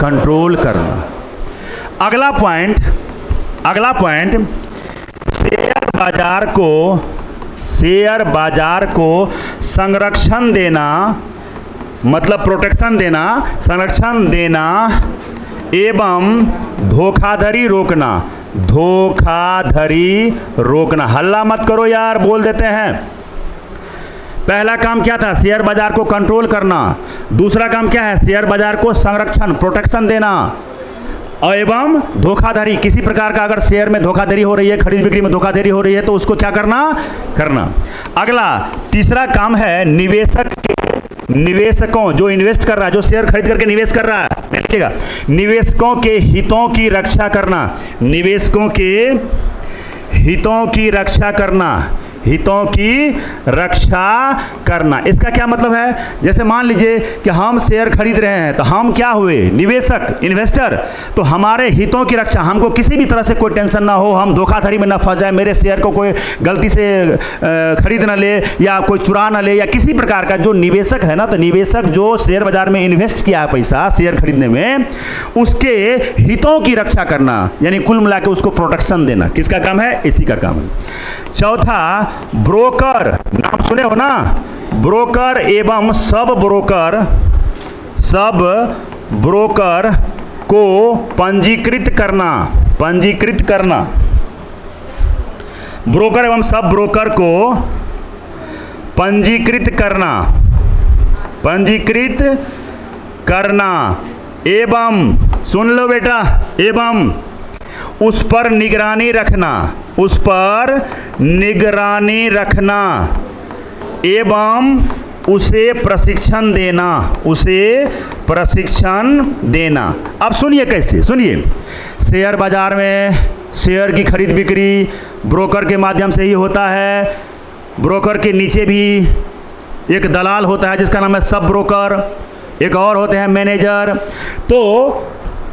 कंट्रोल करना। अगला पॉइंट, शेयर बाजार को संरक्षण देना, मतलब प्रोटेक्शन देना, संरक्षण देना एवं धोखाधड़ी रोकना। हल्ला मत करो यार, बोल देते हैं। पहला काम क्या था? शेयर बाजार को कंट्रोल करना। दूसरा काम क्या है? शेयर बाजार को संरक्षण, प्रोटेक्शन देना एवं धोखाधड़ी। किसी प्रकार का अगर शेयर में धोखाधड़ी हो रही है, खरीद बिक्री में धोखाधड़ी हो रही है, तो उसको क्या करना। अगला तीसरा काम है निवेशकों, जो इन्वेस्ट कर रहा है, जो शेयर खरीद करके निवेश कर रहा है, देखिएगा, निवेशकों के हितों की रक्षा करना। निवेशकों के हितों की रक्षा करना। इसका क्या मतलब है? जैसे मान लीजिए कि हम शेयर खरीद रहे हैं, तो हम क्या हुए? निवेशक, इन्वेस्टर। तो हमारे हितों की रक्षा, हमको किसी भी तरह से कोई टेंशन ना हो, हम धोखाधड़ी में ना फंस जाए, मेरे शेयर को कोई गलती से खरीद ना ले या कोई चुरा ना ले, या किसी प्रकार का। जो निवेशक है ना, तो निवेशक जो शेयर बाजार में इन्वेस्ट किया है पैसा शेयर खरीदने में, उसके हितों की रक्षा करना, यानी कुल मिला के उसको प्रोटेक्शन देना। किसका काम है? इसी का काम है। चौथा, ब्रोकर, नाम सुने हो ना? ब्रोकर एवं सब ब्रोकर को पंजीकृत करना। ब्रोकर एवं सब ब्रोकर को पंजीकृत करना एवं, सुन लो बेटा, एवं उस पर निगरानी रखना एवं उसे प्रशिक्षण देना, उसे प्रशिक्षण देना। अब सुनिए कैसे, सुनिए। शेयर बाजार में शेयर की खरीद बिक्री ब्रोकर के माध्यम से ही होता है। ब्रोकर के नीचे भी एक दलाल होता है जिसका नाम है सब ब्रोकर, एक और होते हैं मैनेजर। तो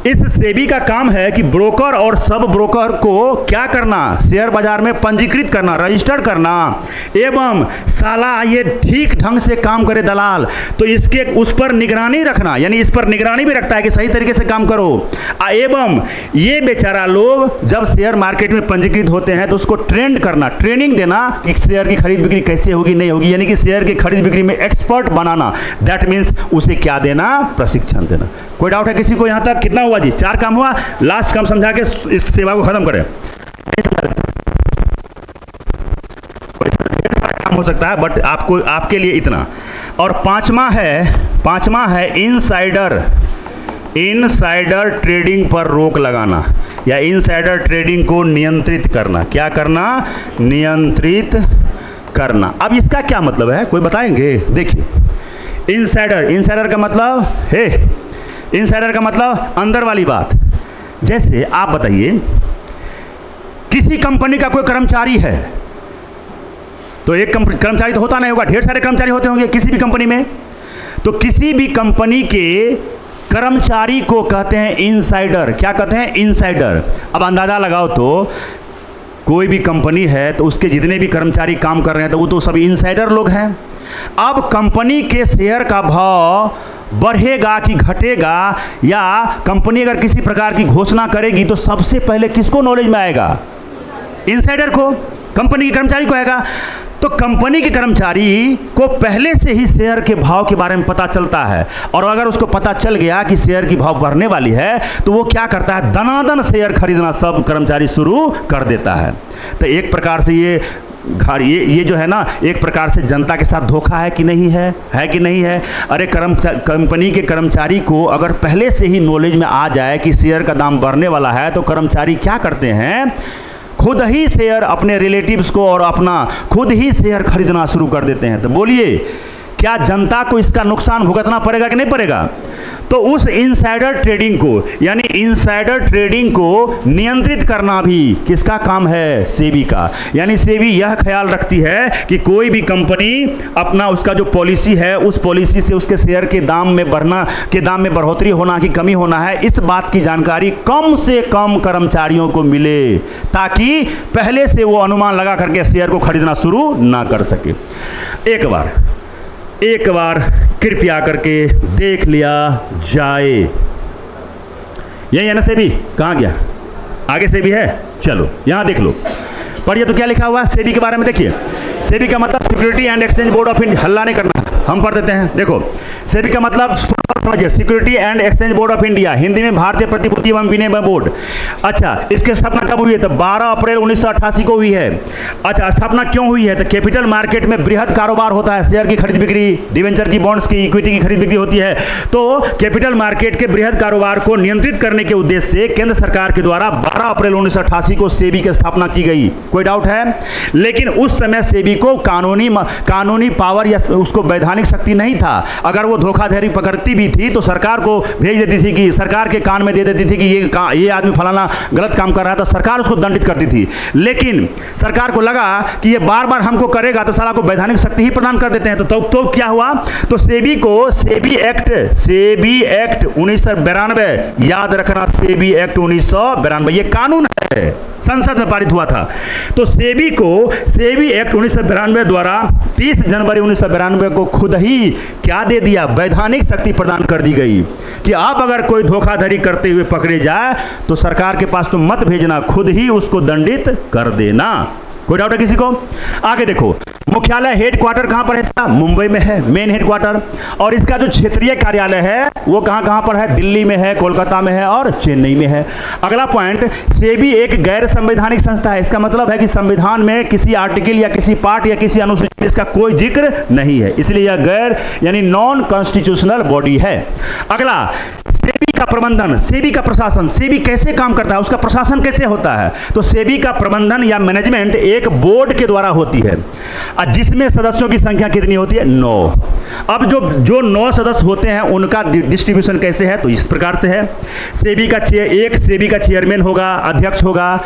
इस सेबी का काम है कि ब्रोकर और सब ब्रोकर को क्या करना, शेयर बाजार में पंजीकृत करना, रजिस्टर्ड करना, एवं साला ये ठीक ढंग से काम करे दलाल, तो इसके उस पर निगरानी रखना, यानी इस पर निगरानी भी रखता है कि सही तरीके से काम करो। एवं ये बेचारा लोग जब शेयर मार्केट में पंजीकृत होते हैं तो उसको ट्रेंड करना, ट्रेनिंग देना कि शेयर की खरीद बिक्री कैसे होगी नहीं होगी, यानी कि शेयर की खरीद बिक्री में एक्सपर्ट बनाना। दैट मीन्स उसे क्या देना, प्रशिक्षण देना। कोई डाउट है किसी को यहाँ तक? कितना हुआ जी? 4 काम हुआ। लास्ट काम समझा के इस सेवा को खत्म करें। काम हो सकता है बट आपको, आपके लिए इतना। और पांचवा है इनसाइडर ट्रेडिंग पर रोक लगाना या इनसाइडर ट्रेडिंग को नियंत्रित करना। क्या करना? नियंत्रित करना। अब इसका क्या मतलब है, कोई बताएंगे? देखिए, इनसाइडर का मतलब है, इनसाइडर का मतलब अंदर वाली बात। जैसे आप बताइए, किसी कंपनी का कोई कर्मचारी है, तो एक कर्मचारी तो होता नहीं होगा, ढेर सारे कर्मचारी होते होंगे किसी भी कंपनी में। तो किसी भी कंपनी के कर्मचारी को कहते हैं इनसाइडर। क्या कहते हैं? इनसाइडर। अब अंदाजा लगाओ, तो कोई भी कंपनी है तो उसके जितने भी कर्मचारी काम कर रहे हैं तो वो तो सब इनसाइडर लोग हैं। अब कंपनी के शेयर का भाव बढ़ेगा कि घटेगा, या कंपनी अगर किसी प्रकार की घोषणा करेगी तो सबसे पहले किसको नॉलेज में आएगा? इनसाइडर को, कंपनी के कर्मचारी को आएगा। तो कंपनी के कर्मचारी को पहले से ही शेयर के भाव के बारे में पता चलता है, और अगर उसको पता चल गया कि शेयर की भाव बढ़ने वाली है तो वो क्या करता है? दनादन शेयर खरीदना सब कर्मचारी शुरू कर देता है। तो एक प्रकार से ये जो है ना, एक प्रकार से जनता के साथ धोखा है कि नहीं है? है कि नहीं है? अरे कंपनी के कर्मचारी को अगर पहले से ही नॉलेज में आ जाए कि शेयर का दाम बढ़ने वाला है तो कर्मचारी क्या करते हैं? खुद ही शेयर, अपने रिलेटिव्स को और अपना खुद ही शेयर खरीदना शुरू कर देते हैं। तो बोलिए, क्या जनता को इसका नुकसान भुगतना पड़ेगा कि नहीं पड़ेगा? तो उस इनसाइडर ट्रेडिंग को, यानी इनसाइडर ट्रेडिंग को नियंत्रित करना भी किसका काम है? सेबी का। यानी सेबी यह ख्याल रखती है कि कोई भी कंपनी अपना, उसका जो पॉलिसी है उस पॉलिसी से उसके शेयर के दाम में बढ़ोतरी होना कि कमी होना है, इस बात की जानकारी कम से कम कर्मचारियों को मिले, ताकि पहले से वो अनुमान लगा करके शेयर को खरीदना शुरू ना कर सके। एक बार कृपया करके देख लिया जाए। यही है ना सेबी? कहाँ गया? आगे सेबी है, चलो यहां देख लो, पढ़िए तो क्या लिखा हुआ है सेबी के बारे में। देखिए, सेबी का मतलब security and exchange board of India. हल्ला नहीं करना, हम पढ़ देते हैं। देखो, सेबी का मतलब समझिए, security and exchange board of India, Hindi में भारतीय प्रतिभूति एवं विनिमय बोर्ड। अच्छा, इसकी स्थापना कब हुई है? तो 12 अप्रैल 1988 को हुई है। अच्छा, स्थापना क्यों हुई है? तो कैपिटल मार्केट में बृहद कारोबार होता है, शेयर की खरीद बिक्री, डिवेंचर की, बॉन्ड्स की, इक्विटी की खरीद बिक्री होती है। तो कैपिटल मार्केट के बृहद कारोबार को नियंत्रित करने के उद्देश्य से केंद्र सरकार के द्वारा 12 अप्रैल 1988 को सेबी की स्थापना की गई। कोई डाउट है? लेकिन उस समय सेबी को कानूनी पावर या उसको वैधानिक शक्ति नहीं था। अगर वो धोखाधड़ी पकड़ती भी थी तो सरकार को भेज देती थी, कि सरकार के कान में दे देती थी कि ये आदमी फलाना गलत काम कर रहा है, तो सरकार उसको दंडित करती थी। लेकिन सरकार को लगा कि ये बार बार हमको करेगा तो साला को वैधानिक शक्ति ही प्रदान कर देते हैं। तो क्या हुआ? तो सेबी को सेबी एक्ट 1992, याद रखना, सेबी एक्ट 1992 ये कानून है, संसद में पारित हुआ था। तो सेबी एक्ट 1992 द्वारा 30 जनवरी 1992 को खुद ही क्या दे दिया? वैधानिक शक्ति प्रदान कर दी गई कि अब अगर कोई धोखाधड़ी करते हुए पकड़े जाए तो सरकार के पास तो मत भेजना, खुद ही उसको दंडित कर देना। कोई डाउट है किसी को? आगे देखो, मुख्यालय हेडक्वार्टर कहां पर है इसका? मुंबई में है, मेन हेडक्वार्टर। और इसका जो क्षेत्रीय कार्यालय है वो कहां पर है? दिल्ली में है, कोलकाता में है और चेन्नई में है। अगला पॉइंट, सेबी एक गैर संवैधानिक संस्था है। इसका मतलब है कि संविधान में किसी आर्टिकल या किसी पार्ट या किसी अनुसूची में इसका कोई जिक्र नहीं है, इसलिए यह गैर यानी नॉन कॉन्स्टिट्यूशनल बॉडी है। अगला, सेबी का प्रबंधन, सेबी का प्रशासन, सेबी कैसे काम करता है, उसका प्रशासन कैसे होता है, तो सेबी का प्रबंधन या मैनेजमेंट एक बोर्ड के द्वारा होती है, जिसमें सदस्यों की संख्या कितनी होती है? 9। अब जो 9 सदस्य होते हैं उनका डिस्ट्रीब्यूशन कैसे है, तो इस प्रकार से है। सेबी का चेयरमैन होगा, अध्यक्ष होगा,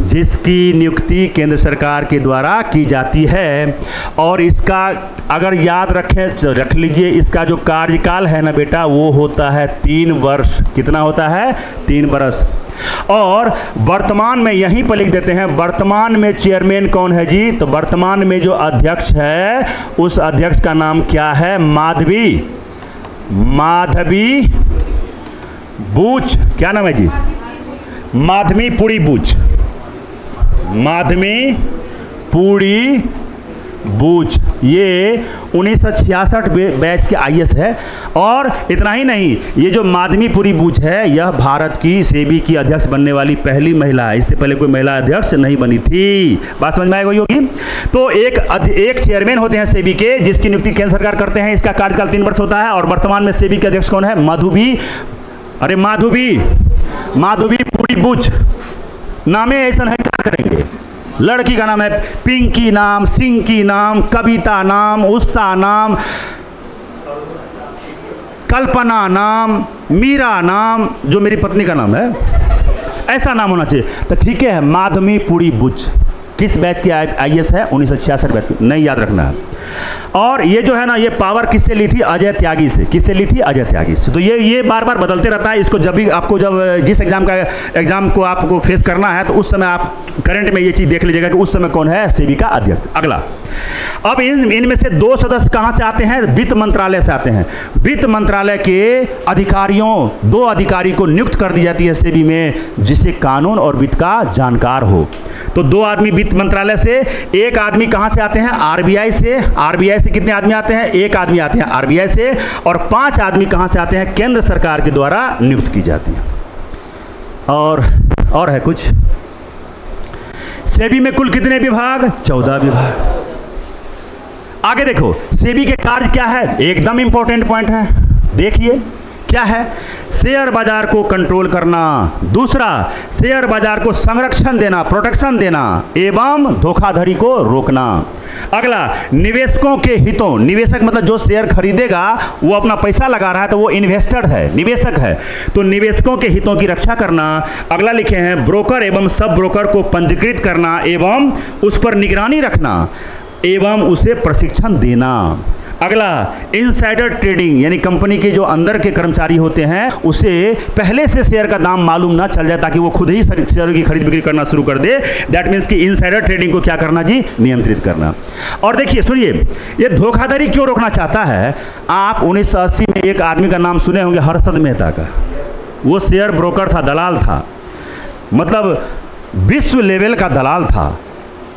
जिसकी नियुक्ति केंद्र सरकार के द्वारा की जाती है। और इसका अगर याद रख लीजिए, इसका जो कार्यकाल है ना बेटा, वो होता है 3 वर्ष। कितना होता है? 3 वर्ष। और वर्तमान में यहीं पर लिख देते हैं, वर्तमान में चेयरमैन कौन है जी? तो वर्तमान में जो अध्यक्ष है उस अध्यक्ष का नाम क्या है? माधवी बूच। क्या नाम है जी? माधवीपुरी बूच। माधवीपुरी बूच, ये 1966 बैच के आईएएस है। और इतना ही नहीं, ये जो माधवीपुरी बूच है, यह भारत की सेबी की अध्यक्ष बनने वाली पहली महिला है। इससे पहले कोई महिला अध्यक्ष नहीं बनी थी। बात समझ में आई होगी? तो एक चेयरमैन होते हैं सेबी के, जिसकी नियुक्ति केंद्र सरकार करते हैं। इसका कार्यकाल 3 वर्ष होता है। और वर्तमान में सेबी के अध्यक्ष कौन है? माधवीपुरी बूच। नामे ऐसा है, क्या करेंगे? लड़की का नाम है पिंकी नाम, सिंकी नाम, कविता नाम, उषा नाम, कल्पना नाम, मीरा नाम, जो मेरी पत्नी का नाम है, ऐसा नाम होना चाहिए। तो ठीक है, माधवीपुरी बूच किस बैच की आईएएस है? 1966 बैच की। नहीं याद रखना है। और ये जो है ना, ये पावर किससे ली थी? अजय त्यागी से। किससे ली थी? अजय त्यागी से। तो ये बार बार बदलते रहता है। इसको जब भी आपको जिस एग्जाम को आपको फेस करना है, तो उस समय आप करंट में ये चीज़ देख लीजिएगा कि उस समय कौन है सेबी का अध्यक्ष। अगला, अब इनमें से 2 सदस्य कहाँ से आते हैं? वित्त मंत्रालय से आते हैं। वित्त मंत्रालय के अधिकारियों, 2 अधिकारी को नियुक्त कर दी जाती है सेबी में, जिसे कानून और वित्त का जानकार हो। तो 2 आदमी वित्त मंत्रालय से, 1 आदमी कहाँ से आते हैं? आरबीआई से। आरबीआई से कितने आदमी आते हैं? 1 आदमी आते हैं आरबीआई से। और 5 आदमी कहाँ से आते हैं? केंद्र सरकार के द्वारा नियुक्त की जाती है। और है कुछ? सेबी में कुल कितने विभाग? 14 विभाग। आगे देखो, सेबी के कार्य क्या है? एकदम इंपॉर्टेंट पॉइंट है, देखिए क्या है? शेयर बाजार को कंट्रोल करना। दूसरा, शेयर बाजार को संरक्षण देना, प्रोटेक्शन देना एवं धोखाधड़ी को रोकना। अगला, निवेशकों के हितों, निवेशक मतलब जो शेयर खरीदेगा वो अपना पैसा लगा रहा है, तो वो इन्वेस्टर है, निवेशक है, तो निवेशकों के हितों की रक्षा करना। अगला लिखे हैं, ब्रोकर एवं सब ब्रोकर को पंजीकृत करना एवं उस पर निगरानी रखना एवं उसे प्रशिक्षण देना। अगला, इनसाइडर ट्रेडिंग, यानी कंपनी के जो अंदर के कर्मचारी होते हैं उसे पहले से शेयर का दाम मालूम ना चल जाए, ताकि वो खुद ही शेयर की खरीद बिक्री करना शुरू कर दे। दैट मीन्स कि इनसाइडर ट्रेडिंग को क्या करना जी? नियंत्रित करना। और देखिए, सुनिए, ये धोखाधड़ी क्यों रोकना चाहता है? आप 1980 में एक आदमी का नाम सुने होंगे, हर्षद मेहता का। वो शेयर ब्रोकर था, दलाल था, मतलब विश्व लेवल का दलाल था।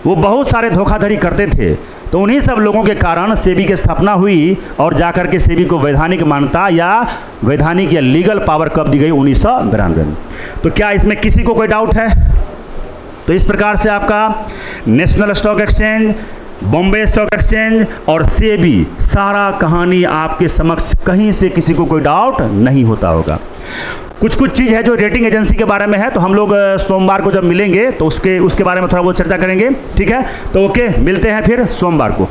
वो बहुत सारे धोखाधड़ी करते थे। तो उन्हीं सब लोगों के कारण सेबी की स्थापना हुई और जाकर के सेबी को वैधानिक मान्यता या वैधानिक या लीगल पावर कब दी गई? 1992 में। तो क्या इसमें किसी को कोई डाउट है? तो इस प्रकार से आपका national stock exchange, Bombay stock exchange और सेबी, सारा कहानी आपके समक्ष, कहीं से किसी को कोई डाउट नहीं होता होगा। कुछ चीज़ है जो रेटिंग एजेंसी के बारे में है, तो हम लोग सोमवार को जब मिलेंगे तो उसके बारे में थोड़ा बहुत चर्चा करेंगे। ठीक है, तो ओके, मिलते हैं फिर सोमवार को।